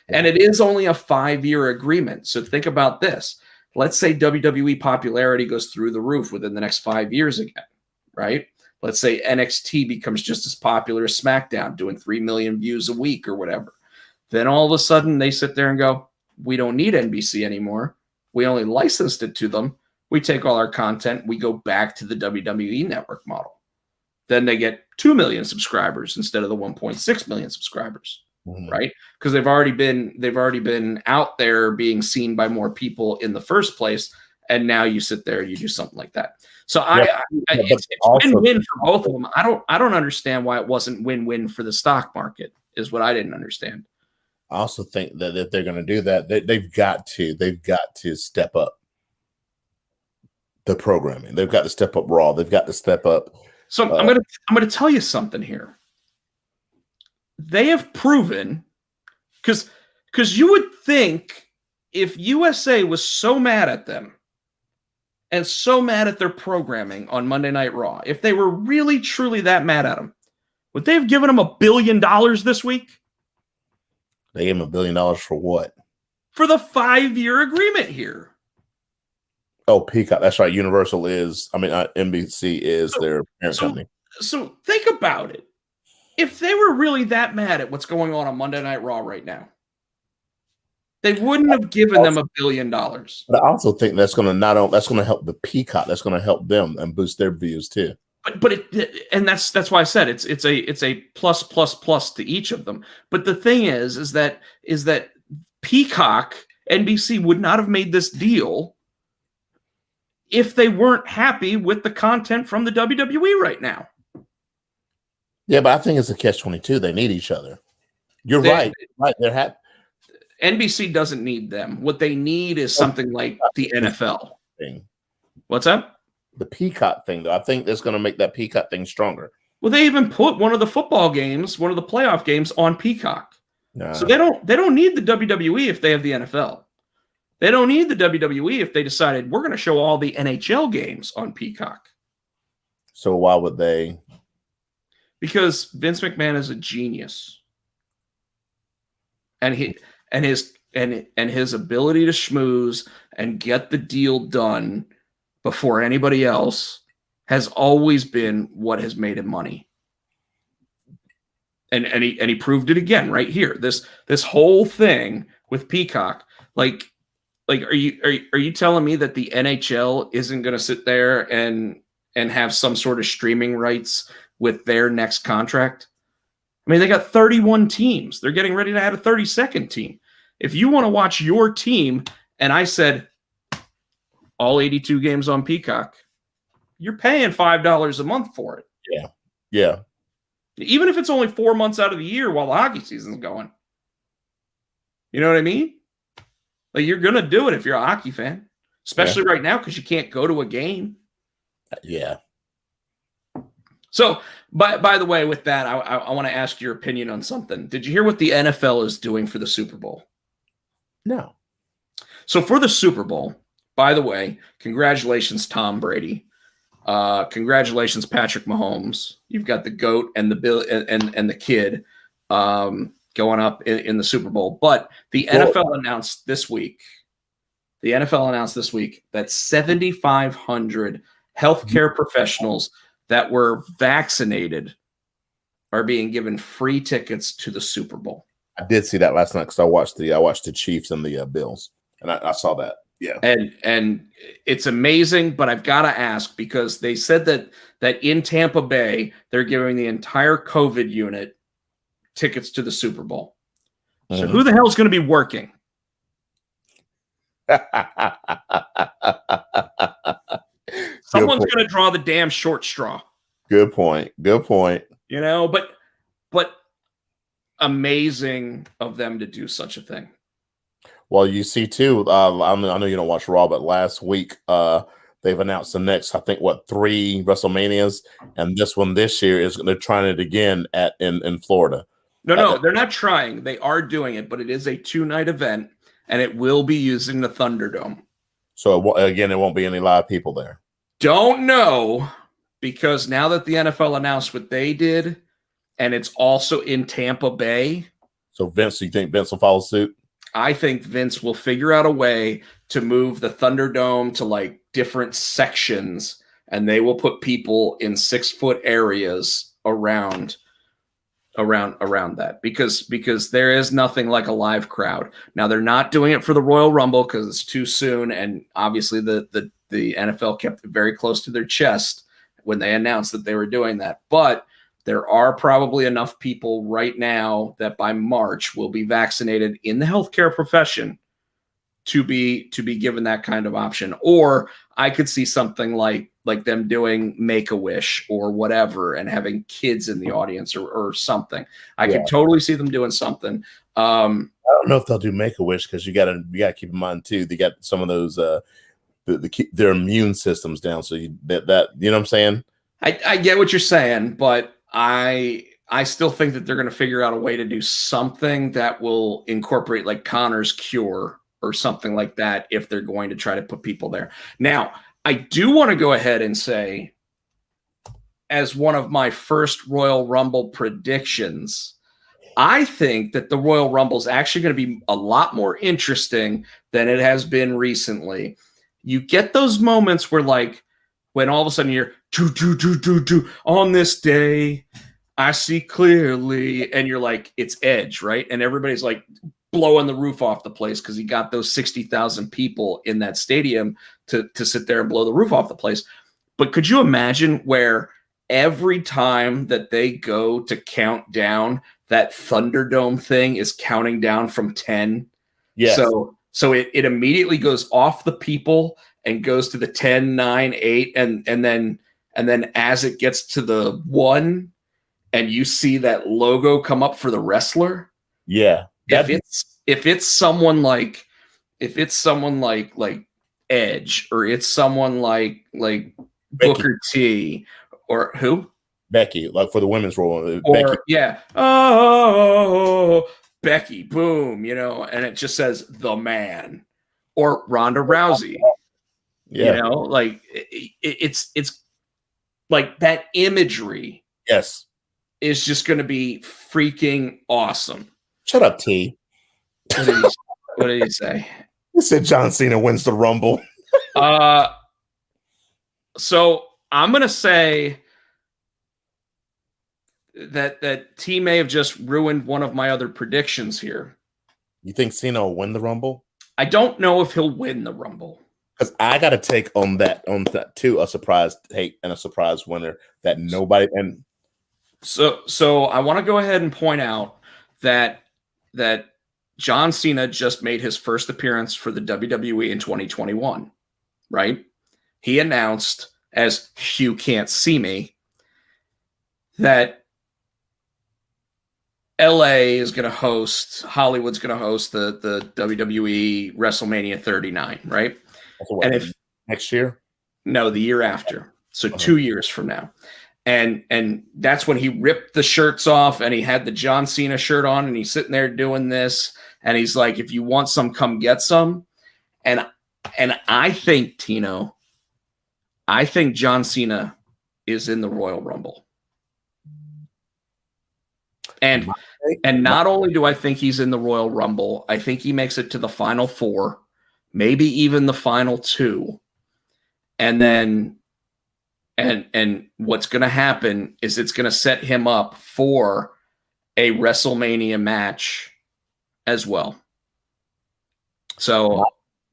And it is only a 5-year agreement. So think about this. Let's say WWE popularity goes through the roof within the next 5 years again, right? Let's say NXT becomes just as popular as SmackDown, doing 3 million views a week or whatever. Then all of a sudden they sit there and go, we don't need NBC anymore. We only licensed it to them. We take all our content. We go back to the WWE network model. Then they get 2 million subscribers instead of the 1.6 million subscribers, right? Because they've already been out there being seen by more people in the first place, and now you sit there and you do something like that. So it's win-win for both of them. I don't understand why it wasn't win-win for the stock market. Is what I didn't understand. I also think that if they're going to do that, they've got to step up the programming. They've got to step up Raw. They've got to step up. So I'm gonna tell you something here. They have proven, because you would think if USA was so mad at them and so mad at their programming on Monday Night Raw, if they were really truly that mad at them, would they have given them $1 billion this week? They gave them $1 billion for what? For the 5-year agreement here. Oh, Peacock. That's right. NBC is their parent company. So think about it. If they were really that mad at what's going on Monday Night Raw right now, they wouldn't have given them $1 billion. But I also think that's going to help the Peacock. That's going to help them and boost their views too. And that's why I said it's a plus to each of them. But the thing is that Peacock, NBC would not have made this deal if they weren't happy with the content from the WWE right now. Yeah, but I think it's a catch-22. They need each other. You're right. They're happy. NBC doesn't need them. What they need is something like the NFL thing. What's that? The Peacock thing, though. I think that's going to make that Peacock thing stronger. Well, they even put one of the football games, one of the playoff games, on Peacock. So they don't need the WWE if they have the NFL. They don't need the WWE if they decided we're going to show all the NHL games on Peacock. So why would they? Because Vince McMahon is a genius, and his ability to schmooze and get the deal done before anybody else has always been what has made him money. And he proved it again right here. This whole thing with Peacock, like, Like, are you telling me that the NHL isn't going to sit there and have some sort of streaming rights with their next contract? I mean, they got 31 teams. They're getting ready to add a 32nd team. If you want to watch your team, and I said all 82 games on Peacock, you're paying $5 a month for it. Yeah. Yeah. Even if it's only 4 months out of the year while the hockey season's going. You know what I mean? Like, you're going to do it if you're a hockey fan, especially right now because you can't go to a game. Yeah. So, by the way, with that, I want to ask your opinion on something. Did you hear what the NFL is doing for the Super Bowl? No. So for the Super Bowl, by the way, congratulations, Tom Brady. Congratulations, Patrick Mahomes. You've got the GOAT and the Bill and the kid going up in the Super Bowl. But the NFL announced this week. The NFL announced this week that 7,500 healthcare professionals that were vaccinated are being given free tickets to the Super Bowl. I did see that last night because I watched the Chiefs and the Bills, and I saw that. Yeah, and it's amazing, but I've got to ask because they said that in Tampa Bay they're giving the entire COVID unit tickets to the Super Bowl. So who the hell is going to be working? Someone's going to draw the damn short straw. Good point. Good point. You know, but amazing of them to do such a thing. Well, you see too. I know you don't watch Raw, but last week they've announced the next, I think, 3 WrestleManias, and this one this year is they're trying it again in Florida. No, they're not trying. They are doing it, but it is a 2-night event, and it will be using the Thunderdome. So again, it won't be any live people there. Don't know, because now that the NFL announced what they did, and it's also in Tampa Bay. So Vince, you think Vince will follow suit? I think Vince will figure out a way to move the Thunderdome to like different sections, and they will put people in 6-foot areas around that because there is nothing like a live crowd. Now they're not doing it for the Royal Rumble because it's too soon, and obviously the NFL kept it very close to their chest when they announced that they were doing that. But there are probably enough people right now that by March will be vaccinated in the healthcare profession to be given that kind of option. Or I could see something like them doing Make-A-Wish or whatever and having kids in the audience or something. I could totally see them doing something. I don't know if they'll do Make-A-Wish because you gotta keep in mind too. They got some of those their immune systems down. So that you know what I'm saying? I get what you're saying, but I still think that they're going to figure out a way to do something that will incorporate like Connor's Cure or something like that if they're going to try to put people there. Now, I do want to go ahead and say, as one of my first Royal Rumble predictions, I think that the Royal Rumble is actually going to be a lot more interesting than it has been recently. You get those moments where like, when all of a sudden you're on this day, I see clearly, and you're like, it's Edge, right? And everybody's like blowing the roof off the place because he got those 60,000 people in that stadium to sit there and blow the roof off the place. But could you imagine where every time that they go to count down, that Thunderdome thing is counting down from 10? Yes. So it immediately goes off the people and goes to the 10, 9, 8, and then as it gets to the 1, and you see that logo come up for the wrestler. Yeah. If it's someone like Edge, or it's someone like Booker T, or who? Becky, like for the women's role. Or Becky. yeah. Oh, Becky, boom, and it just says the man, or Ronda Rousey. Yeah. Like it's like that imagery. Yes. Is just going to be freaking awesome. Shut up, T. What did he say? He said John Cena wins the Rumble. So I'm going to say that T may have just ruined one of my other predictions here. You think Cena will win the Rumble? I don't know if he'll win the Rumble. Because I got to take on that too, a surprise take and a surprise winner that nobody and so I want to go ahead and point out that John Cena just made his first appearance for the WWE in 2021, right? He announced, as "You Can't See Me," that LA is going to host, Hollywood's going to host the WWE WrestleMania 39, right? and if next year? No, the year after. So 2 years from now. And that's when he ripped the shirts off and he had the John Cena shirt on and he's sitting there doing this. And he's like, if you want some, come get some. And I think, Tino, I think John Cena is in the Royal Rumble. And not only do I think he's in the Royal Rumble, I think he makes it to the final 4, maybe even the final 2. And then and what's going to happen is it's going to set him up for a WrestleMania match as well. So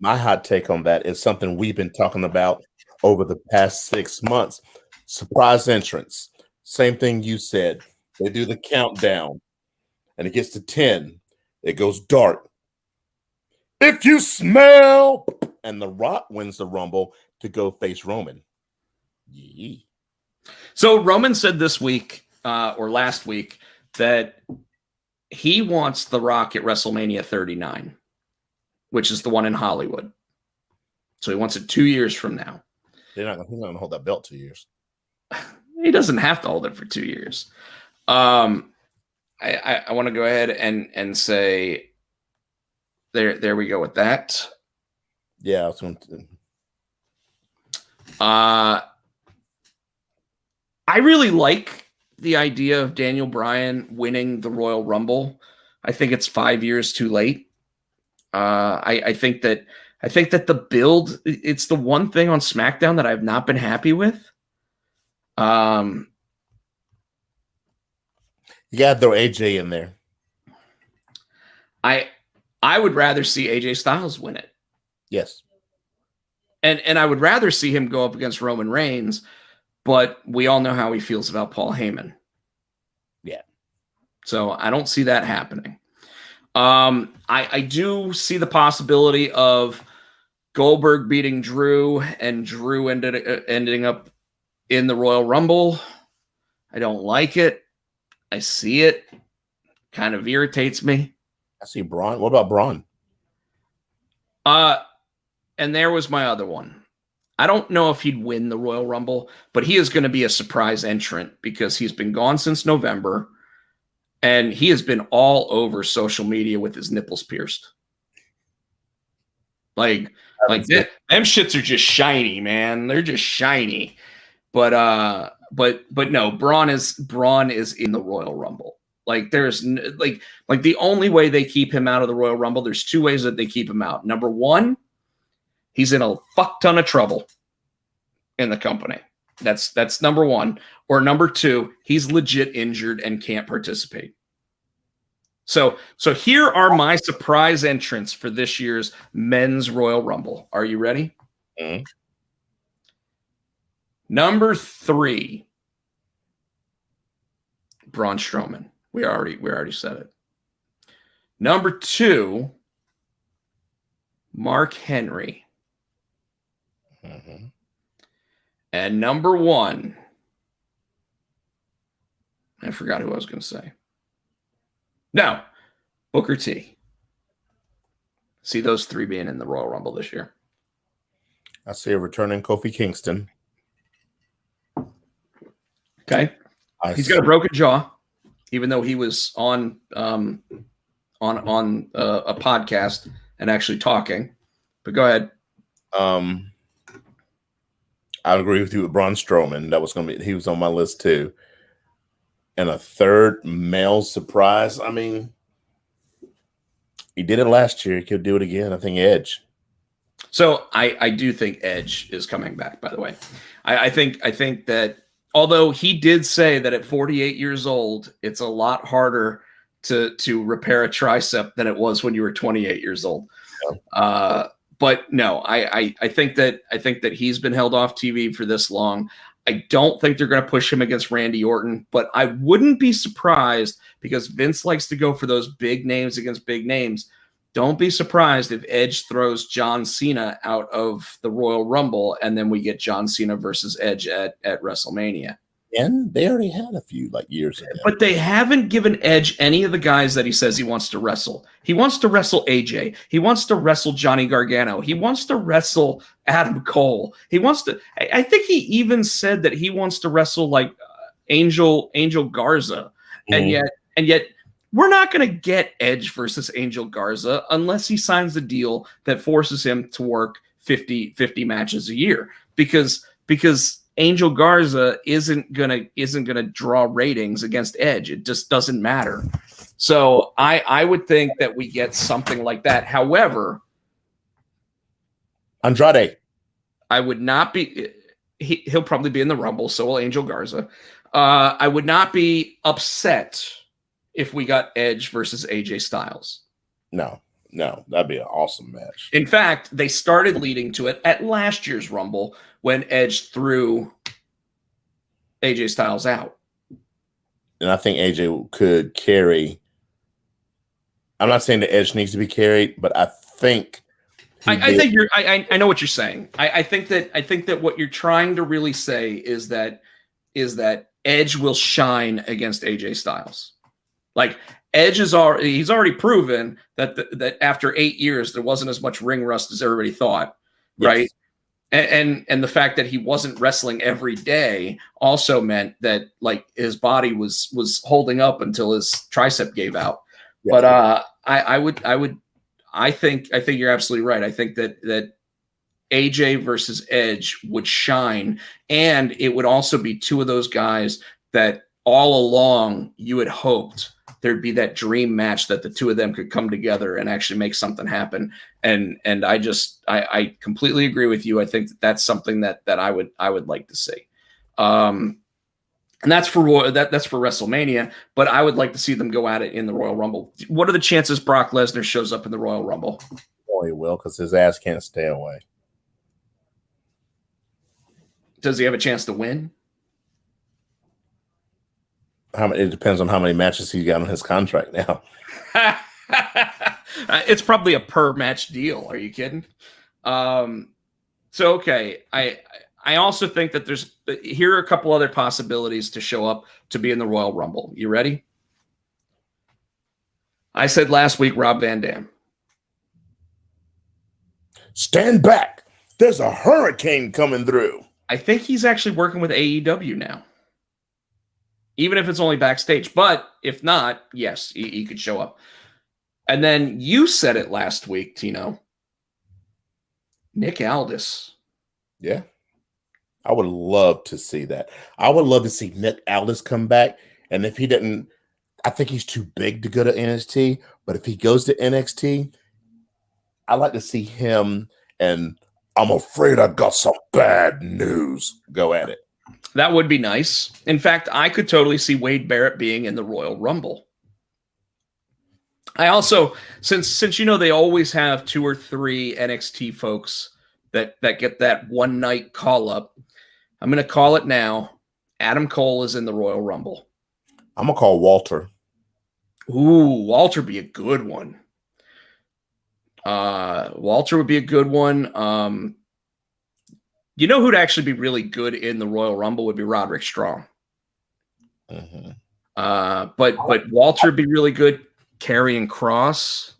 my hot take on that is something we've been talking about over the past 6 months. Surprise entrance. Same thing you said. They do the countdown, and it gets to 10. It goes dark. If you smell, and The Rock wins the Rumble to go face Roman. Yee. So Roman said this week or last week that he wants The Rock at WrestleMania 39, which is the one in Hollywood. So he wants it 2 years from now. He's not going to hold that belt 2 years. He doesn't have to hold it for 2 years. I want to go ahead and say there we go with that. Yeah, I was going to. I really like the idea of Daniel Bryan winning the Royal Rumble. I think it's 5 years too late. I think that the build, it's the one thing on SmackDown that I've not been happy with. You gotta throw AJ in there. I would rather see AJ Styles win it. Yes. And I would rather see him go up against Roman Reigns, but we all know how he feels about Paul Heyman. Yeah. So I don't see that happening. I do see the possibility of Goldberg beating Drew and Drew ending up in the Royal Rumble. I don't like it. I see it. Kind of irritates me. I see Braun. What about Braun? And there was my other one. I don't know if he'd win the Royal Rumble, but he is going to be a surprise entrant because he's been gone since November, and he has been all over social media with his nipples pierced. Like them shits are just shiny, man. They're just shiny. But no, Braun is in the Royal Rumble. Like there's like the only way they keep him out of the Royal Rumble, there's 2 ways that they keep him out. Number 1, he's in a fuck ton of trouble in the company. That's number 1. Or number 2, he's legit injured and can't participate. So here are my surprise entrants for this year's men's Royal Rumble. Are you ready? Mm-hmm. Number 3, Braun Strowman. We already said it. Number 2, Mark Henry. Mm-hmm. And number 1, I forgot who I was going to say. No, Booker T. See those 3 being in the Royal Rumble this year. I see a returning Kofi Kingston. Okay. He's got a broken jaw, even though he was on a podcast and actually talking. But go ahead. I agree with you with Braun Strowman. He was on my list too. And a third male surprise. I mean, he did it last year. He could do it again. I think Edge. So I do think Edge is coming back, by the way. I think that although he did say that at 48 years old, it's a lot harder to repair a tricep than it was when you were 28 years old. But no, I think that he's been held off TV for this long. I don't think they're going to push him against Randy Orton, but I wouldn't be surprised because Vince likes to go for those big names against big names. Don't be surprised if Edge throws John Cena out of the Royal Rumble and then we get John Cena versus Edge at WrestleMania. And they already had a few years ago. But they haven't given Edge any of the guys that he says he wants to wrestle. He wants to wrestle AJ. He wants to wrestle Johnny Gargano. He wants to wrestle Adam Cole. He wants to. I think he even said that he wants to wrestle Angel Garza. And yet we're not going to get Edge versus Angel Garza unless he signs a deal that forces him to work 50 matches a year because Angel Garza isn't gonna draw ratings against Edge. It just doesn't matter. So I would think that we get something like that. However, Andrade, I would not be. He'll probably be in the Rumble. So will Angel Garza. I would not be upset if we got Edge versus AJ Styles. No, that'd be an awesome match. In fact, they started leading to it at last year's Rumble when Edge threw AJ Styles out. And I think AJ could carry. I'm not saying the Edge needs to be carried, but I think I think you're I know what you're saying. I think that what you're trying to really say is that Edge will shine against AJ Styles. Like Edge he's already proven that after 8 years there wasn't as much ring rust as everybody thought, yes. Right? And the fact that he wasn't wrestling every day also meant that his body was holding up until his tricep gave out. Yeah. But I think you're absolutely right. I think that AJ versus Edge would shine, and it would also be two of those guys that all along you had hoped there'd be that dream match that the two of them could come together and actually make something happen. And I completely agree with you. I think that's something that I would like to see. And that's for WrestleMania, but I would like to see them go at it in the Royal Rumble. What are the chances Brock Lesnar shows up in the Royal Rumble? Oh, he will, because his ass can't stay away. Does he have a chance to win? It depends on how many matches he's got on his contract now. It's probably a per match deal. Are you kidding? Okay. I also think that here are a couple other possibilities to show up to be in the Royal Rumble. You ready? I said last week, Rob Van Dam. Stand back. There's a hurricane coming through. I think he's actually working with AEW now. Even if it's only backstage. But if not, yes, he could show up. And then you said it last week, Tino. Nick Aldis. Yeah. I would love to see that. I would love to see Nick Aldis come back. And if he didn't, I think he's too big to go to NXT. But if he goes to NXT, I'd like to see him and I'm afraid I got some bad news. Go at it. That would be nice. In fact, I could totally see Wade Barrett being in the Royal Rumble. I also, since they always have 2 or 3 NXT folks that get that one night call up, I'm going to call it now. Adam Cole is in the Royal Rumble. I'm going to call Walter. Ooh, Walter would be a good one. Walter would be a good one. You know who'd actually be really good in the Royal Rumble would be Roderick Strong. Mm-hmm. But Walter would be really good. Karrion Kross.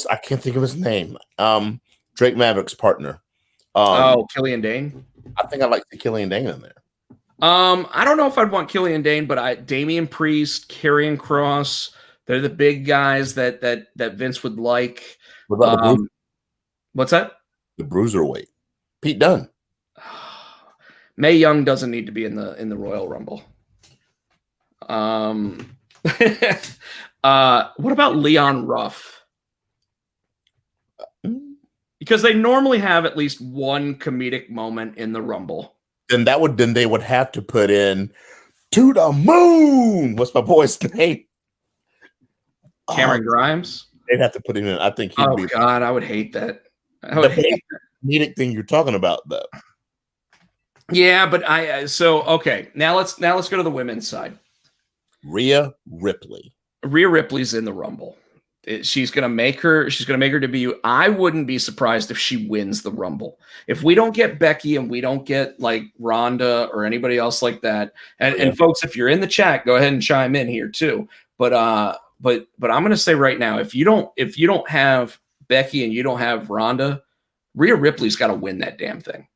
I can't think of his name. Drake Maverick's partner. Killian Dane. I think I'd like to see Killian Dane in there. I don't know if I'd want Killian Dane, but Damian Priest, Karrion Kross, they're the big guys that Vince would like. What about what's that? The Bruiserweight. Pete Dunne. Mae Young doesn't need to be in the Royal Rumble. What about Leon Ruff? Because they normally have at least one comedic moment in the Rumble. Then they would have to put in To the Moon. What's my boy's name? Cameron Grimes. They'd have to put him in. I think he'd Oh be God, I would hate that. I would hate that. comedic thing you're talking about, though. Yeah, but okay. Now let's go to the women's side. Rhea Ripley. Rhea Ripley's in the Rumble. She's gonna make her debut. I wouldn't be surprised if she wins the Rumble. If we don't get Becky and we don't get like Ronda or anybody else like that, and folks, if you're in the chat, go ahead and chime in here too. But I'm gonna say right now, if you don't have Becky and you don't have Ronda, Rhea Ripley's got to win that damn thing.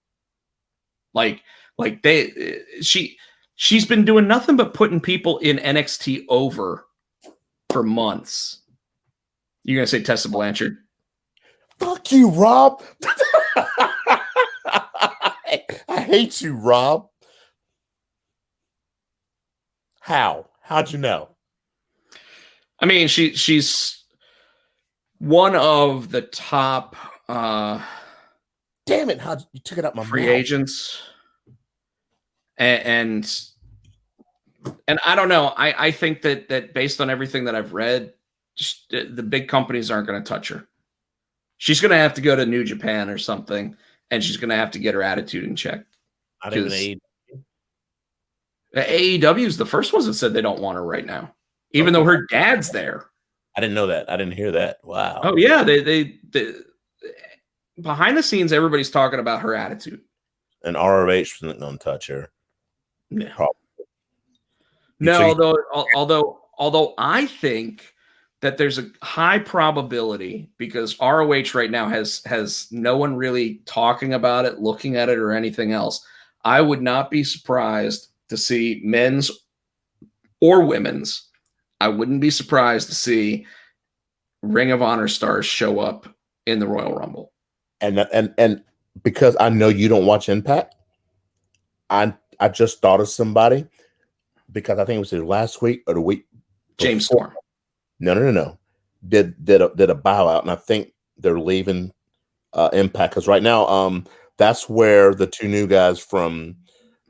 She's been doing nothing but putting people in NXT over for months. You're going to say Tessa Blanchard? Fuck you, Rob. I hate you, Rob. How'd you know? I mean, she's one of the top damn it, how you took it out my free mouth. Agents. And I don't know. I think that based on everything that I've read, just, the big companies aren't going to touch her. She's going to have to go to New Japan or something, and she's going to have to get her attitude in check. Not even AEW is the first ones that said they don't want her right now, even though her dad's there. I didn't know that. I didn't hear that. Wow. Oh yeah, they behind the scenes, everybody's talking about her attitude. And ROH isn't going to touch her. Yeah. Probably. No, although I think that there's a high probability, because ROH right now has no one really talking about it, looking at it, or anything else. I would not be surprised to see men's or women's. I wouldn't be surprised to see Ring of Honor stars show up in the Royal Rumble. And because I know you don't watch Impact, I just thought of somebody, because I think it was either last week or the week before. James Storm. No. Did a buyout, and I think they're leaving Impact, because right now that's where the two new guys from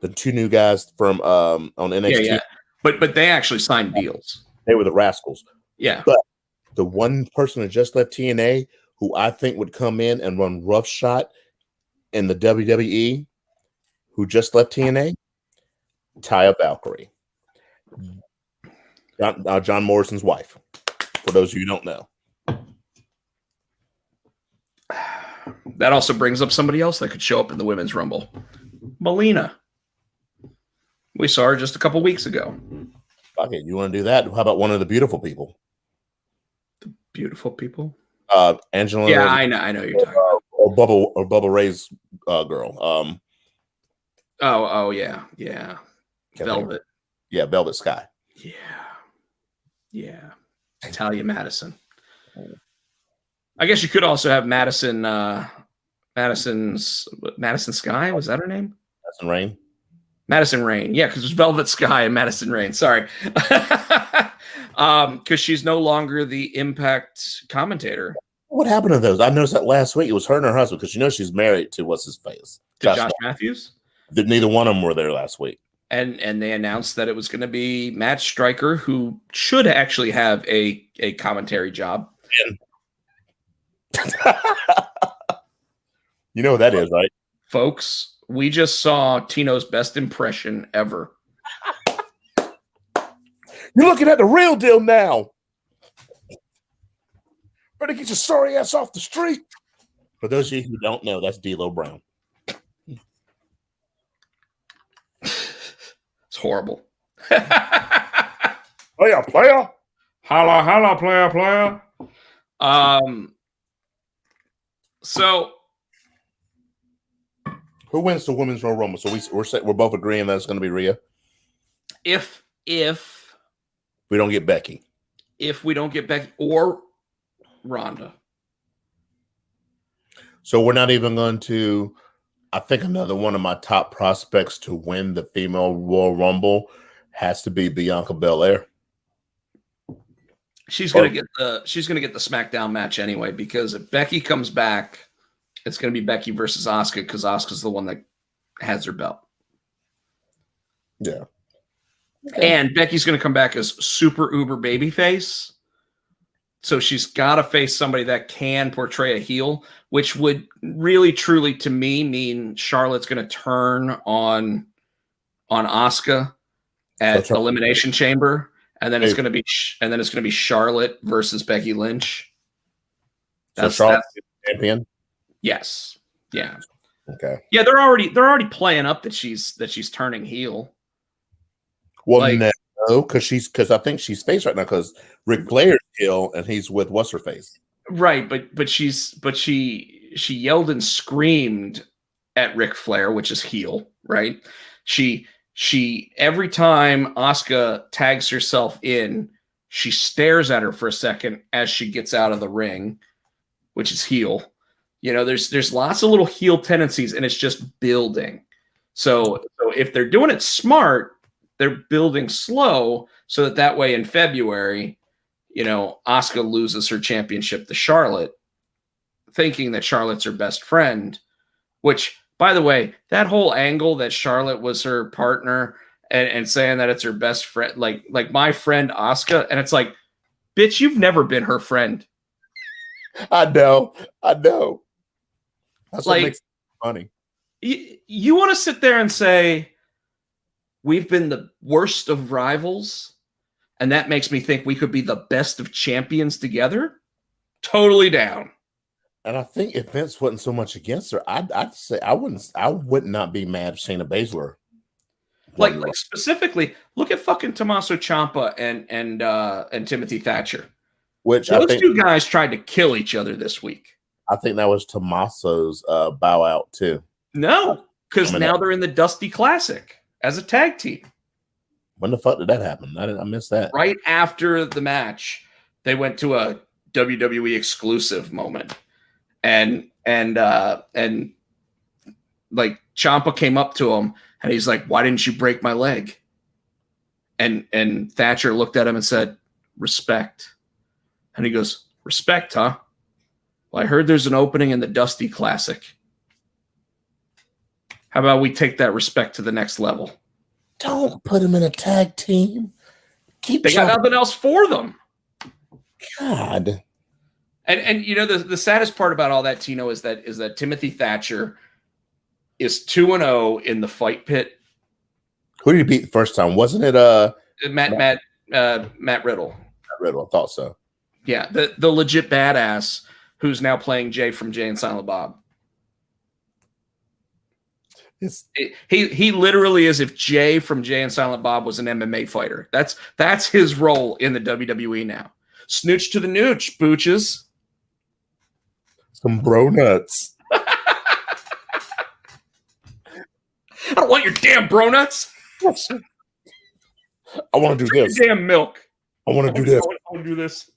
on NXT. Yeah. But they actually signed deals. They were the Rascals. Yeah. But the one person that just left TNA, who I think would come in and run roughshod in the WWE, who just left TNA, Taya Valkyrie, John Morrison's wife. For those of you who don't know, that also brings up somebody else that could show up in the Women's Rumble, Melina. We saw her just a couple weeks ago. Okay, you want to do that? How about one of the beautiful people? The beautiful people? Angela. Yeah, I know you're talking about. Or Bubba Ray's girl. Yeah. Velvet. Yeah, Velvet Sky. Yeah. Talia Madison. I guess you could also have Madison Sky. Was that her name? Madison Rain. Madison Rain. Yeah, because it's Velvet Sky and Madison Rain. Sorry. Because she's no longer the Impact commentator. What happened to those? I noticed that last week. It was her and her husband, because she's married to what's his face? Josh Matthews? Neither one of them were there last week. And they announced that it was going to be Matt Stryker, who should actually have a commentary job. You know what that is, right? Folks, we just saw Tino's best impression ever. You're looking at the real deal now. Better get your sorry ass off the street. For those of you who don't know, that's D'Lo Brown. It's horrible. Player. Holla, player. So who wins the Women's Royal Rumble? So we're both agreeing that it's going to be Rhea. If we don't get Becky, or Ronda, so we're not even going to. I think another one of my top prospects to win the female Royal Rumble has to be Bianca Belair. She's gonna get the SmackDown match anyway, because if Becky comes back, it's gonna be Becky versus Asuka, because Asuka's the one that has her belt. Yeah. Okay. And Becky's gonna come back as super uber babyface. So she's got to face somebody that can portray a heel, which would really, truly, to me, mean Charlotte's going to turn on Asuka at Elimination Chamber, and then it's going to be Charlotte versus Becky Lynch. That's Charlotte champion. Yes. Yeah. Okay. Yeah, they're already playing up that she's turning heel. Well, like, no, because I think she's face right now because Ric Flair's heel and he's with what's her face. Right, but she yelled and screamed at Ric Flair, which is heel, right? She every time Asuka tags herself in, she stares at her for a second as she gets out of the ring, which is heel. You know, there's lots of little heel tendencies, and it's just building. So if they're doing it smart, they're building slow, so that way in February, you know, Asuka loses her championship to Charlotte, thinking that Charlotte's her best friend, which, by the way, that whole angle that Charlotte was her partner and saying that it's her best friend, like my friend Asuka, and it's like, bitch, you've never been her friend. I know. That's like, what makes it funny. You want to sit there and say, we've been the worst of rivals, and that makes me think we could be the best of champions together? Totally down. And I think if Vince wasn't so much against her, I'd say I would not be mad if Shayna Baszler. Like specifically, look at fucking Tommaso Ciampa and Timothy Thatcher. Which those two guys tried to kill each other this week. I think that was Tommaso's bow out too. No, because now they're in the Dusty Classic as a tag team. When the fuck did that happen? I missed that. Right after the match, they went to a WWE exclusive moment, and like Ciampa came up to him and he's like, "Why didn't you break my leg?" And Thatcher looked at him and said, "Respect." And he goes, "Respect, huh? Well, I heard there's an opening in the Dusty Classic. How about we take that respect to the next level?" Don't put him in a tag team. They got nothing else for them. God. And you know, the saddest part about all that, Tino, is that Timothy Thatcher is 2-0 in the fight pit. Who did he beat the first time? Wasn't it Matt Riddle? Matt Riddle, I thought so. Yeah, the legit badass who's now playing Jay from Jay and Silent Bob. He literally is if Jay from Jay and Silent Bob was an MMA fighter. That's his role in the WWE now. Snooch to the nooch, booches. Some bro nuts. I don't want your damn bro nuts. I want to do this. Damn milk. I want to do this. I want to do this.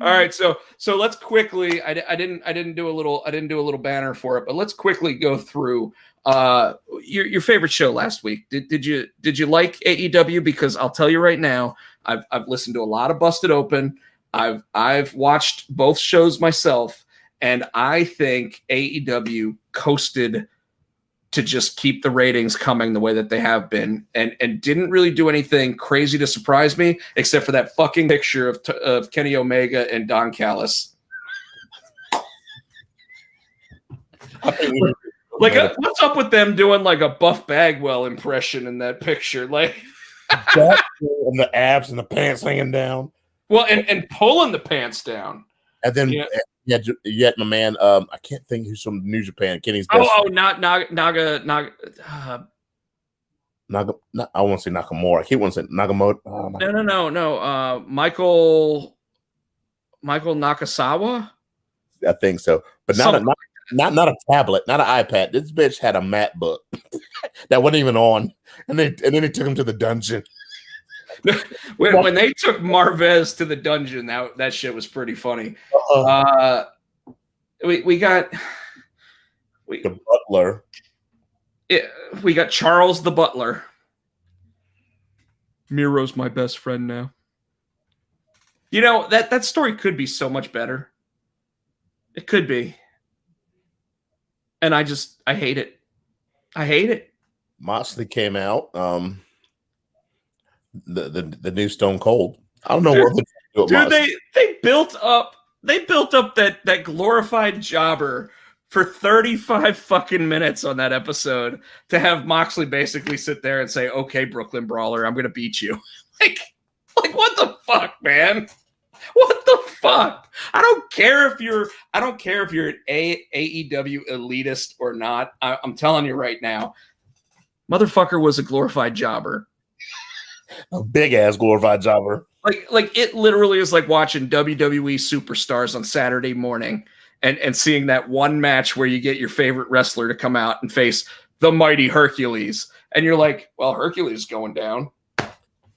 All right, so let's quickly. I didn't do a little banner for it, but let's quickly go through your favorite show last week. Did you like AEW? Because I'll tell you right now, I've listened to a lot of Busted Open. I've watched both shows myself, and I think AEW coasted to just keep the ratings coming the way that they have been, and didn't really do anything crazy to surprise me, except for that fucking picture of Kenny Omega and Don Callis. Like, what's up with them doing like a Buff Bagwell impression in that picture? Like, and the abs and the pants hanging down. Well, and pulling the pants down, and then. Yeah, yet my man, I can't think who's from New Japan. Kenny's best. Not Naga. I want to say Nakamura. I keep wanting to say Nagamoto. No. Michael Nakasawa. I think so, but not a tablet, not an iPad. This bitch had a MacBook that wasn't even on, and then they took him to the dungeon. When they took Marvez to the dungeon, that shit was pretty funny. We got the butler. We got Charles the butler. Miro's my best friend now. You know, that story could be so much better. It could be. And I hate it. I hate it. Moxley came out. The new Stone Cold. I don't know what to do with Dude, Moxley. they built up that glorified jobber for 35 fucking minutes on that episode to have Moxley basically sit there and say, "Okay, Brooklyn Brawler, I'm gonna beat you." like what the fuck, man? What the fuck? I don't care if you're an AEW elitist or not. I'm telling you right now, motherfucker was a glorified jobber. A big ass glorified jobber. Like it literally is like watching WWE superstars on Saturday morning and seeing that one match where you get your favorite wrestler to come out and face the mighty Hercules. And you're like, well, Hercules is going down.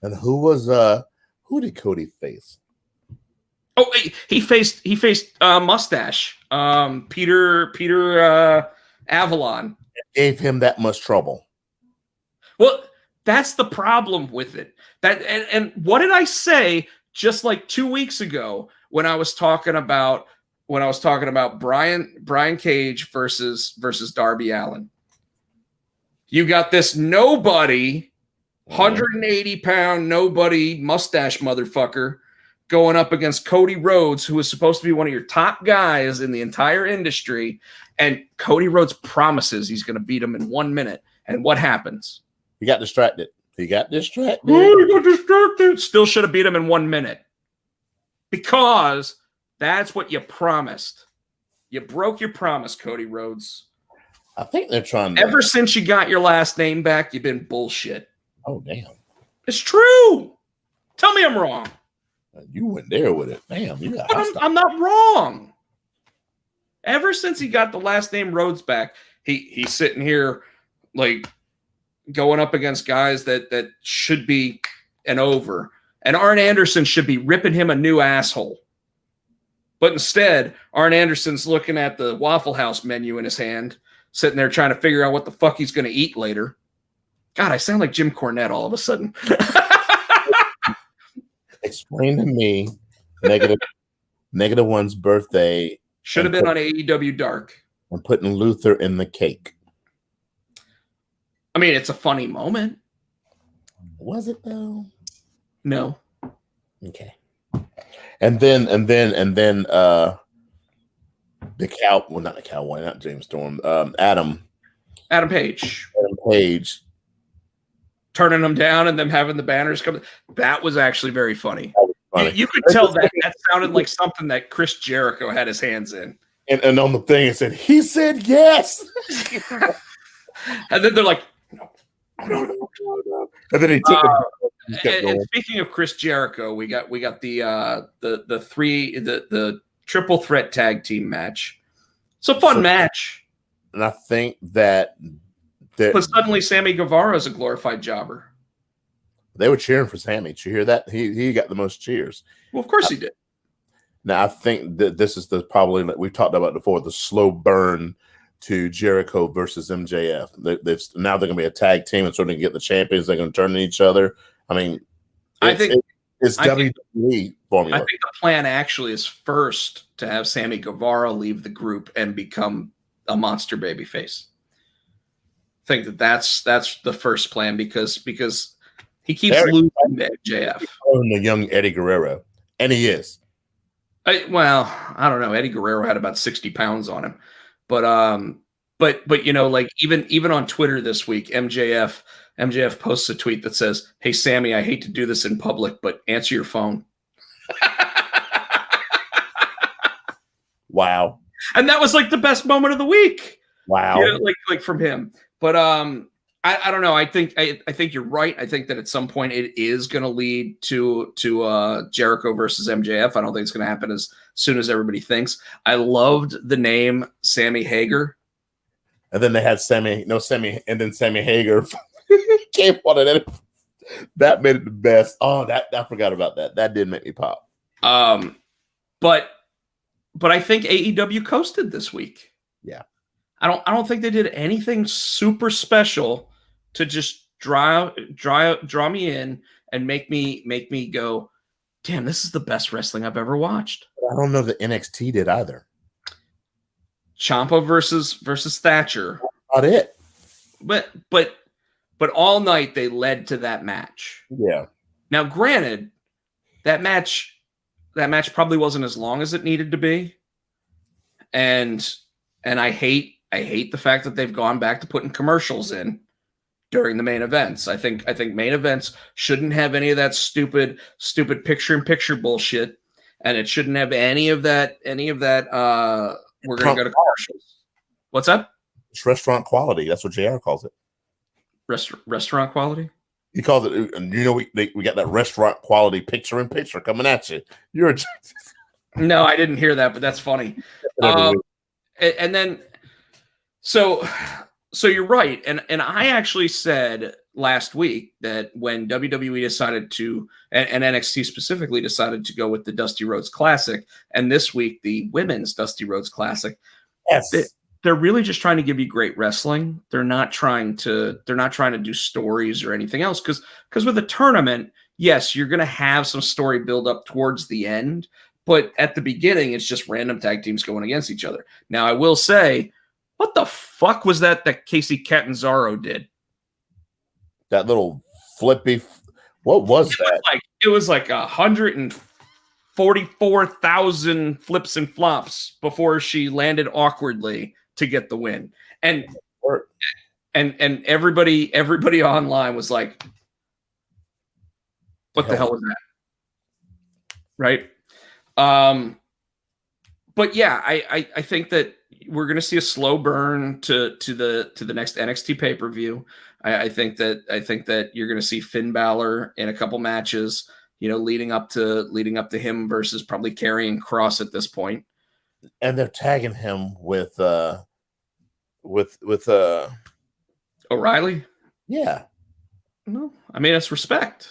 And who did Cody face? Oh, he faced Mustache. Peter Avalon. It gave him that much trouble. Well, that's the problem with it. And what did I say just like 2 weeks ago when I was talking about Brian Cage versus Darby Allin? You got this nobody, 180-pound nobody mustache motherfucker going up against Cody Rhodes, who is supposed to be one of your top guys in the entire industry, and Cody Rhodes promises he's going to beat him in 1 minute. And what happens? He got distracted. He got distracted. Still should have beat him in 1 minute. Because that's what you promised. You broke your promise, Cody Rhodes. I think they're trying to... Ever since you got your last name back, you've been bullshit. Oh, damn. It's true. Tell me I'm wrong. You went there with it. Damn, you got I'm not wrong. Ever since he got the last name Rhodes back, he's sitting here like going up against guys that should be an over. And Arn Anderson should be ripping him a new asshole. But instead, Arn Anderson's looking at the Waffle House menu in his hand, sitting there trying to figure out what the fuck he's going to eat later. God, I sound like Jim Cornette all of a sudden. Explain to me Negative One's birthday. Should have been on AEW Dark. And putting Luther in the cake. I mean, it's a funny moment. Was it though? No. Okay. And then the not the cowboy, not James Storm. Adam Page. Adam Page. Turning them down and them having the banners come. That was actually very funny. Funny. You could tell that sounded like something that Chris Jericho had his hands in. And on the thing it said, he said yes. And then they're like, no. And then he took and speaking of Chris Jericho, we got the triple threat tag team match. It's a fun match. And I think that but suddenly Sammy Guevara is a glorified jobber. They were cheering for Sammy. Did you hear that? He got the most cheers. Well, of course he did. Now I think that this is probably we've talked about before, the slow burn to Jericho versus MJF. Now they're going to be a tag team and sort of get the champions. They're going to turn on each other. I mean, it's WWE formula. I think the plan actually is first to have Sammy Guevara leave the group and become a monster babyface. I think that's the first plan because he keeps losing to MJF. The young Eddie Guerrero, and he is. I don't know. Eddie Guerrero had about 60 pounds on him, but you know, like even on Twitter this week, MJF posts a tweet that says, "Hey Sammy, I hate to do this in public, but answer your phone." Wow. And that was like the best moment of the week. Wow. You know, like from him. But I don't know. I think you're right. I think that at some point it is going to lead to Jericho versus MJF. I don't think it's going to happen as soon as everybody thinks. I loved the name Sammy Hager. And then they had Sammy, and then Sammy Hager came on it. That made it the best. Oh, I forgot about that. That did make me pop. But I think AEW coasted this week. Yeah. I don't think they did anything super special to just draw me in and make me go, damn, this is the best wrestling I've ever watched. I don't know that NXT did either. Ciampa versus Thatcher. Not it. But But all night they led to that match. Yeah. Now, granted, that match probably wasn't as long as it needed to be. And I hate the fact that they've gone back to putting commercials in during the main events. I think main events shouldn't have any of that stupid picture-in-picture bullshit, and it shouldn't have any of that we're going to go to commercials. What's up? It's restaurant quality. That's what JR calls it. Restaurant quality? He calls it, we got that restaurant quality picture-in-picture coming at you. You're a No, I didn't hear that, but that's funny. And then, so you're right, and I actually said last week that when WWE decided to, and NXT specifically decided to go with the Dusty Rhodes Classic, and this week the Women's Dusty Rhodes Classic, yes, they're really just trying to give you great wrestling. They're not trying to do stories or anything else, because with a tournament, yes, you're going to have some story build up towards the end. But at the beginning, it's just random tag teams going against each other. Now, I will say, what the fuck was that Casey Catanzaro did? That little flippy. What was that? It was like 144,000 flips and flops before she landed awkwardly to get the win. And everybody online was like, what the hell was that? Right? But yeah, I think that we're going to see a slow burn to the next NXT pay-per-view. I think that you're going to see Finn Balor in a couple matches, leading up to him versus probably Karrion Kross at this point. And they're tagging him with O'Reilly. Yeah. No, I mean, it's respect.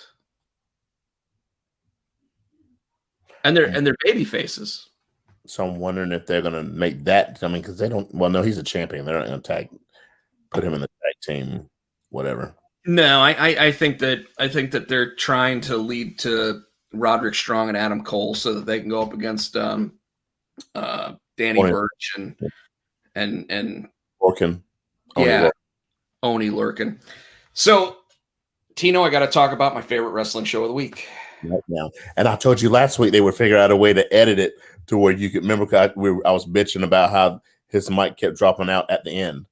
And they're baby faces. So I'm wondering if they're going to make that. I mean, because they don't. Well, no, he's a champion. They're not going to put him in the tag team, whatever. No, I think that they're trying to lead to Roderick Strong and Adam Cole so that they can go up against Danny Burch and Lorcan. Oni Lurkin. So, Tino, I got to talk about my favorite wrestling show of the week. Right now. And I told you last week they would figure out a way to edit it to where you could remember. I was bitching about how his mic kept dropping out at the end.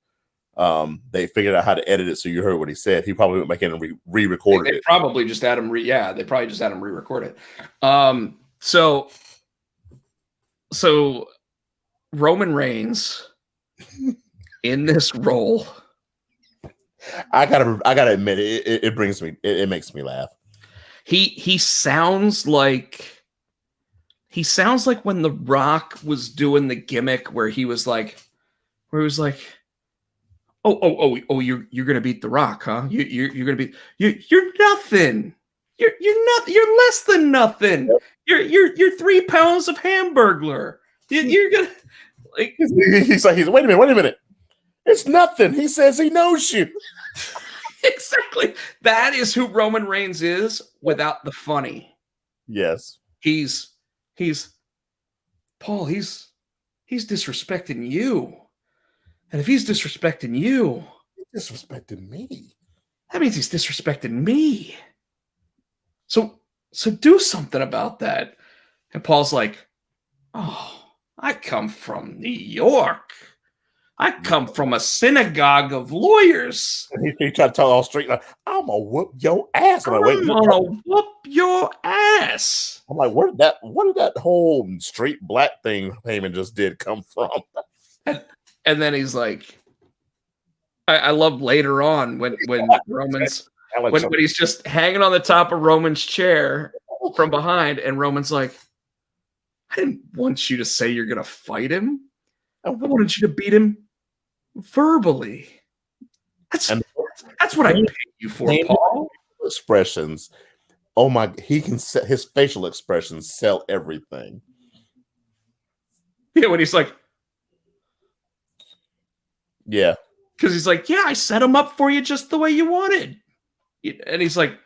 They figured out how to edit it so you heard what he said. He probably went back in and re-recorded it. They probably just had him re-record it. So Roman Reigns in this role. I gotta admit it brings me it makes me laugh. He sounds like when The Rock was doing the gimmick where he was like, oh, you're gonna beat The Rock, huh? You're gonna beat you're nothing. You're nothing. You're less than nothing. You're 3 pounds of Hamburglar. You're gonna like. He's wait a minute. It's nothing. He says he knows you. Exactly. That is who Roman Reigns is without the funny. Yes. He's Paul, he's disrespecting you. And if he's disrespecting you, he's disrespecting me. That means he's disrespecting me. So do something about that. And Paul's like, oh, I come from New York. I come from a synagogue of lawyers. He tried to tell all straight, like, I'm gonna whoop your ass. I'm gonna whoop your ass. I'm like, where did that whole straight black thing Heyman just did come from? And then he's like, I love later on when Roman's when he's just hanging on the top of Roman's chair from behind, and Roman's like, I didn't want you to say you're gonna fight him. I wanted you to beat him verbally. That's what I paid you for, Paul. Expressions. Oh my! He can set his facial expressions sell everything. Yeah, when he's like, yeah, because he's like, yeah, I set him up for you just the way you wanted, and he's like,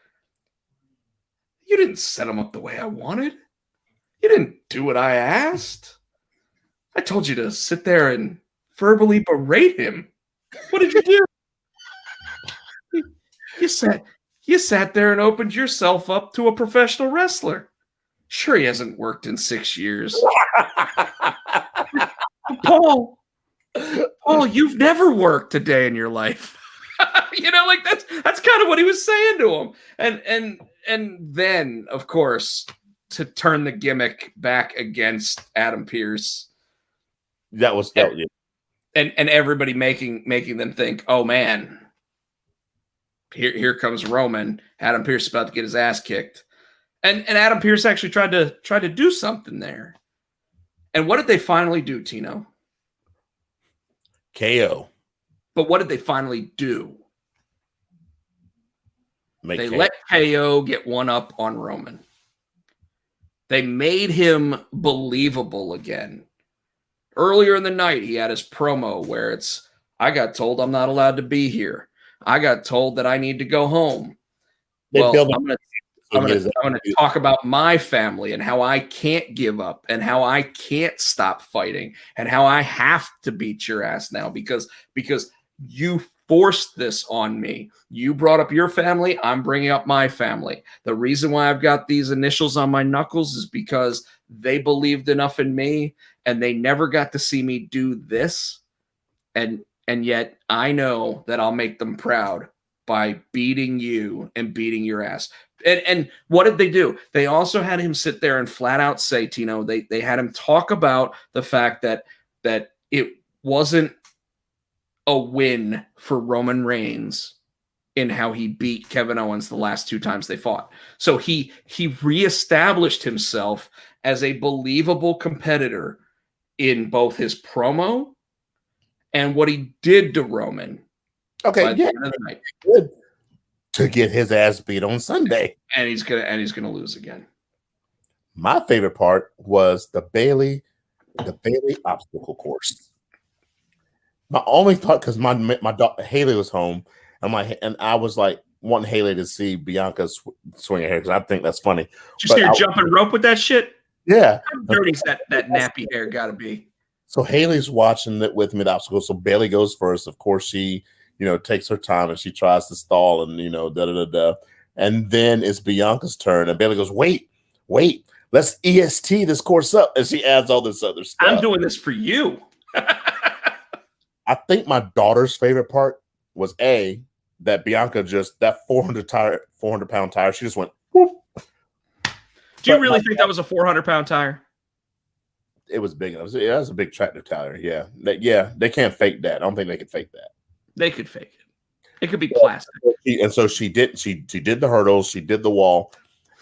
you didn't set him up the way I wanted. You didn't do what I asked. I told you to sit there and verbally berate him. What did you do? You sat there and opened yourself up to a professional wrestler. Sure, he hasn't worked in 6 years. Paul, you've never worked a day in your life. Like that's kind of what he was saying to him. And then, of course, to turn the gimmick back against Adam Pearce. Yeah. And everybody making them think, oh man, here comes Roman. Adam Pearce is about to get his ass kicked. And Adam Pearce actually tried to do something there. And what did they finally do, Tino? KO. But what did they finally do? They KO. let KO get one up on Roman. They made him believable again. Earlier in the night, he had his promo where it's, I got told I'm not allowed to be here. I got told that I need to go home. I'm going to talk about my family and how I can't give up and how I can't stop fighting and how I have to beat your ass now because you forced this on me. You brought up your family. I'm bringing up my family. The reason why I've got these initials on my knuckles is because they believed enough in me and they never got to see me do this. And yet I know that I'll make them proud by beating you and beating your ass. And what did they do? They also had him sit there and flat out say, Tino, they had him talk about the fact that it wasn't a win for Roman Reigns in how he beat Kevin Owens the last 2 times they fought. So he reestablished himself as a believable competitor in both his promo and what he did to Roman. Okay, yeah, good to get his ass beat on Sunday, and he's gonna lose again. My favorite part was the Bailey obstacle course. My only thought, because my daughter Haley was home, and I was like wanting Haley to see Bianca swing her hair because I think that's funny. Did you see her jumping rope with that shit? Yeah, how dirty's that nappy hair got to be? So Haley's watching it with me, the obstacle. So Bailey goes first. Of course, she takes her time and she tries to stall and and then it's Bianca's turn and Bailey goes, wait, let's EST this course up, and she adds all this other stuff. I'm doing this for you. I think my daughter's favorite part was that Bianca just that 400-pound tire. She just went. Whoop. Do you really think that was a 400-pound tire? It was big. It was a big tractor tire. Yeah. They can't fake that. I don't think they could fake that. They could fake it. It could be plastic. And so she did. She did the hurdles. She did the wall.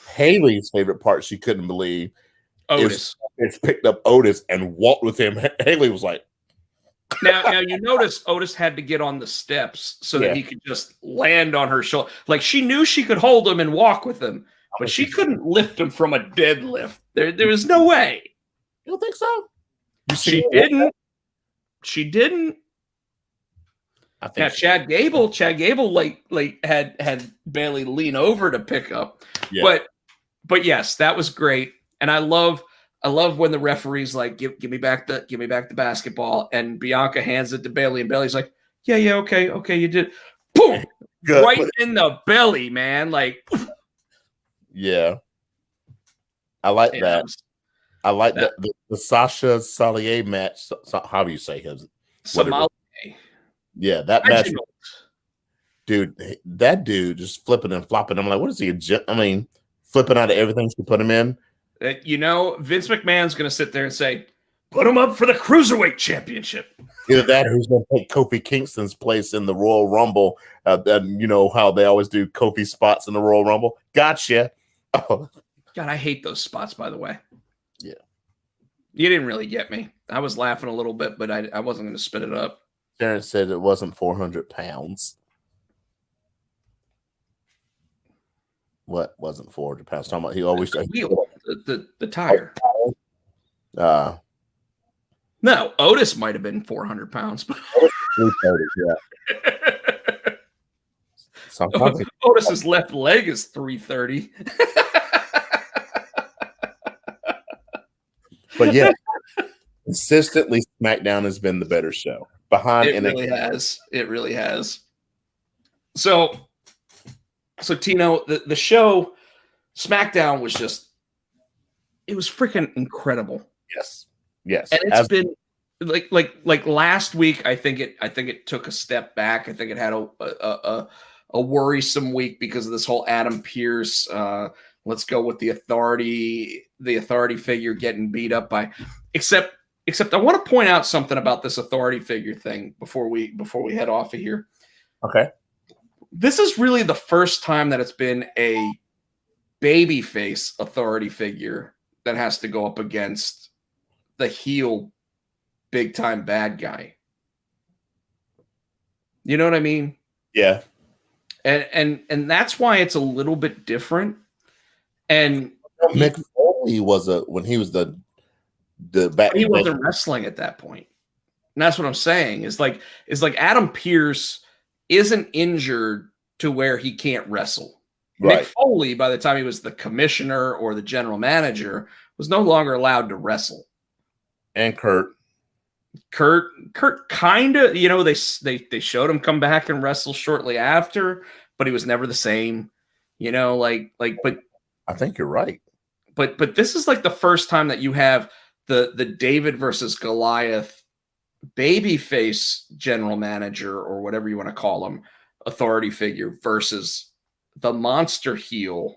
Haley's favorite part, she couldn't believe, Otis. Is picked up Otis and walked with him. Haley was like. Now you notice Otis had to get on the steps so that he could just land on her shoulder. Like she knew she could hold him and walk with him, but she couldn't lift him from a deadlift. There was no way. You don't think so? She didn't. She didn't. I think now Chad Gable like had Bailey lean over to pick up. Yeah. But yes, that was great. And I love when the referee's like, give me back the basketball, and Bianca hands it to Bailey, and Bailey's like, yeah, okay, you did. Boom! Good. Right in the belly, man. Like, yeah. I like that. I like that the Sasha Salier match. How do you say his? Somalia. Yeah, that match. Dude, that dude just flipping and flopping. I'm like, what is he? Flipping out of everything she put him in. Vince McMahon's going to sit there and say, put him up for the Cruiserweight Championship. Either that or he's going to take Kofi Kingston's place in the Royal Rumble. And you know how they always do Kofi spots in the Royal Rumble. Gotcha. Oh. God, I hate those spots, by the way. Yeah. You didn't really get me. I was laughing a little bit, but I wasn't going to spit it up. Sharon said it wasn't 400 pounds. What wasn't 400 pounds? Talking about he always the wheel, the tire. No, Otis might have been 400 pounds, but 330, yeah. Otis's left leg is 330. But yeah, consistently SmackDown has been the better show. Behind it really has. So So Tino, the show SmackDown was just, it was freaking incredible. Yes. Yes. And it's been like last week, I think it took a step back. I think it had a worrisome week because of this whole Adam Pearce. Let's go with the authority figure getting beat up by. Except I want to point out something about this authority figure thing before we head off of here. Okay. This is really the first time that it's been a babyface authority figure that has to go up against the heel big time bad guy. You know what I mean? Yeah. And that's why it's a little bit different. And Mick Foley was when he was the back. He wasn't wrestling at that point. And that's what I'm saying. It's like Adam Pearce isn't injured to where he can't wrestle. Right. Mick Foley, by the time he was the commissioner or the general manager, was no longer allowed to wrestle. And Kurt kind of, you know, they showed him come back and wrestle shortly after, but he was never the same. You know, but I think you're right. But this is like the first time that you have the David versus Goliath babyface general manager or whatever you want to call him, authority figure versus the monster heel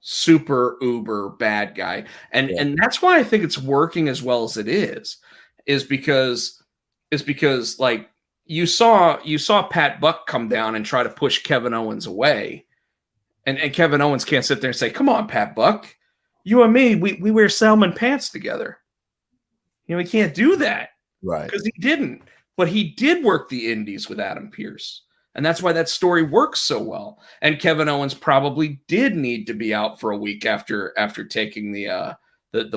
super uber bad guy. And that's why I think it's working as well as it is because like you saw Pat Buck come down and try to push Kevin Owens away. And Kevin Owens can't sit there and say, "Come on, Pat Buck. You and me, we wear salmon pants together." You know, he can't do that. Right. Because he didn't. But he did work the indies with Adam Pearce. And that's why that story works so well. And Kevin Owens probably did need to be out for a week after taking the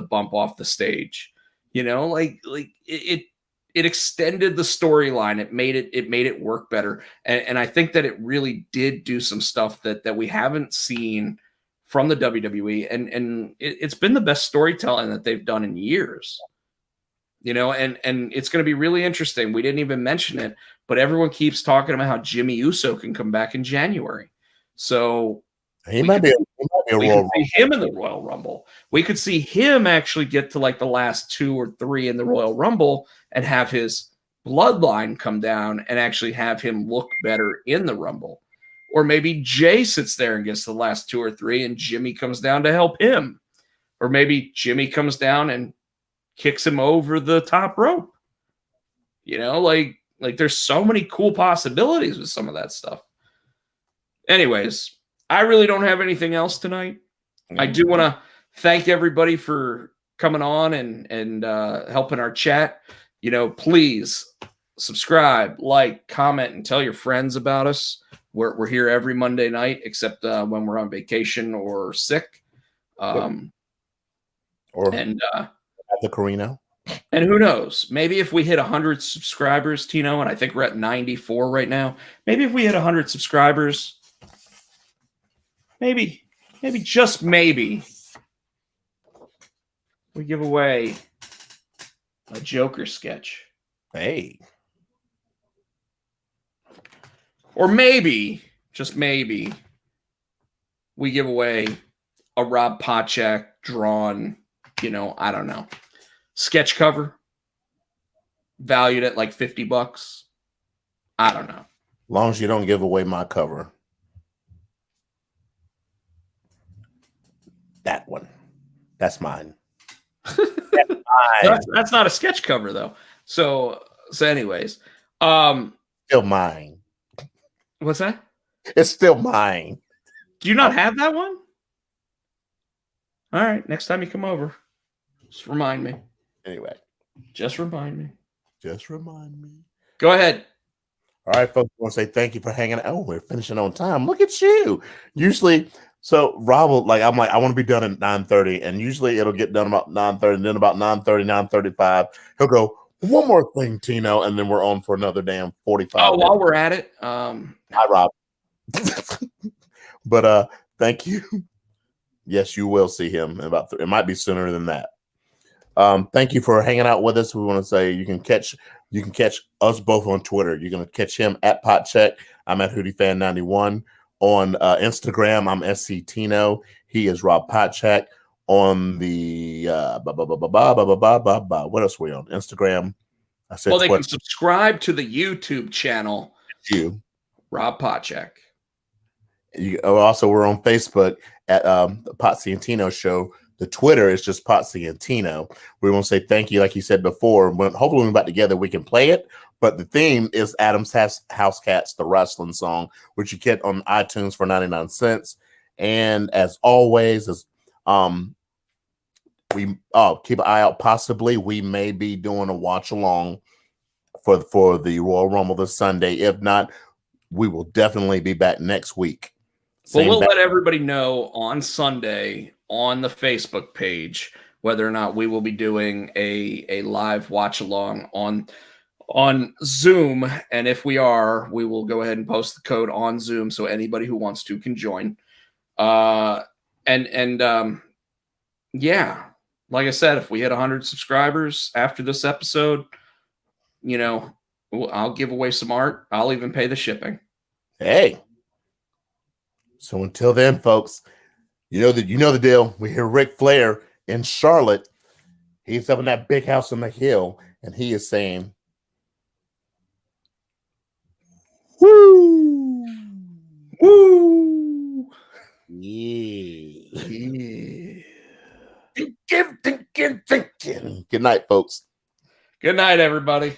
bump off the stage. You know, like it extended the storyline. It made it work better. And I think that it really did do some stuff that we haven't seen from the WWE. And it's been the best storytelling that they've done in years. You know, and it's going to be really interesting. We didn't even mention it, but everyone keeps talking about how Jimmy Uso can come back in January. So he might be a we Royal could see him in the Royal Rumble. We could see him actually get to like the last 2 or 3 in the Royal Rumble and have his bloodline come down and actually have him look better in the Rumble. Or maybe Jay sits there and gets the last 2 or 3 and Jimmy comes down to help him. Or maybe Jimmy comes down and kicks him over the top rope. You know, like there's so many cool possibilities with some of that stuff. Anyways, I really don't have anything else tonight. I do want to thank everybody for coming on and helping our chat. You know, please subscribe, like, comment, and tell your friends about us. We're here every Monday night, except when we're on vacation or sick. At the Carino. And who knows? Maybe if we hit 100 subscribers, Tino, and I think we're at 94 right now. Maybe if we hit 100 subscribers, maybe just maybe, we give away a Joker sketch. Hey. Or maybe, just maybe, we give away a Rob Pochak drawn, you know, I don't know, sketch cover valued at like $50. I don't know. As long as you don't give away my cover. That one. That's mine. That's not a sketch cover though. So anyways, still mine. What's that? It's still mine. Do you not have that one? All right, next time you come over, just remind me. Anyway. Just remind me. Go ahead. All right, folks, I want to say thank you for hanging out. Oh, we're finishing on time. Look at you. Usually, so Rob will, I want to be done at 9:30, and usually it'll get done about 9:30, and then about 9:30, 9:35, he'll go, one more thing, Tino, and then we're on for another damn 45 minutes. While we're at it. Hi, Rob. But thank you. Yes, you will see him in about it might be sooner than that. Thank you for hanging out with us. We want to say you can catch us both on Twitter. You're going to catch him at PotCheck. I'm at HootieFan91. On Instagram, I'm SC Tino. He is Rob Potchak. On the what else are we on? Instagram. I said Well, they Twitter. can subscribe to the YouTube channel, You. Rob Potchak. Also, we're on Facebook at the Potsy and Tino Show. The Twitter is just Potsy and Tino. We want to say thank you, like you said before. Hopefully, when we're back together, we can play it. But the theme is Adam's House Cats, the wrestling song, which you get on iTunes for 99 cents. And as always, we keep an eye out. Possibly, we may be doing a watch along for the Royal Rumble this Sunday. If not, we will definitely be back next week. Well, we'll let everybody know on Sunday on the Facebook page whether or not we will be doing a live watch along on Zoom, and if we are, we will go ahead and post the code on Zoom so anybody who wants to can join. Yeah, like I said, if we hit 100 subscribers after this episode, I'll give away some art. I'll even pay the shipping. Hey. So until then, folks, you know the deal. We hear Ric Flair in Charlotte. He's up in that big house on the hill, and he is saying, "Woo, woo, yeah." Thinking. Good night, folks. Good night, everybody.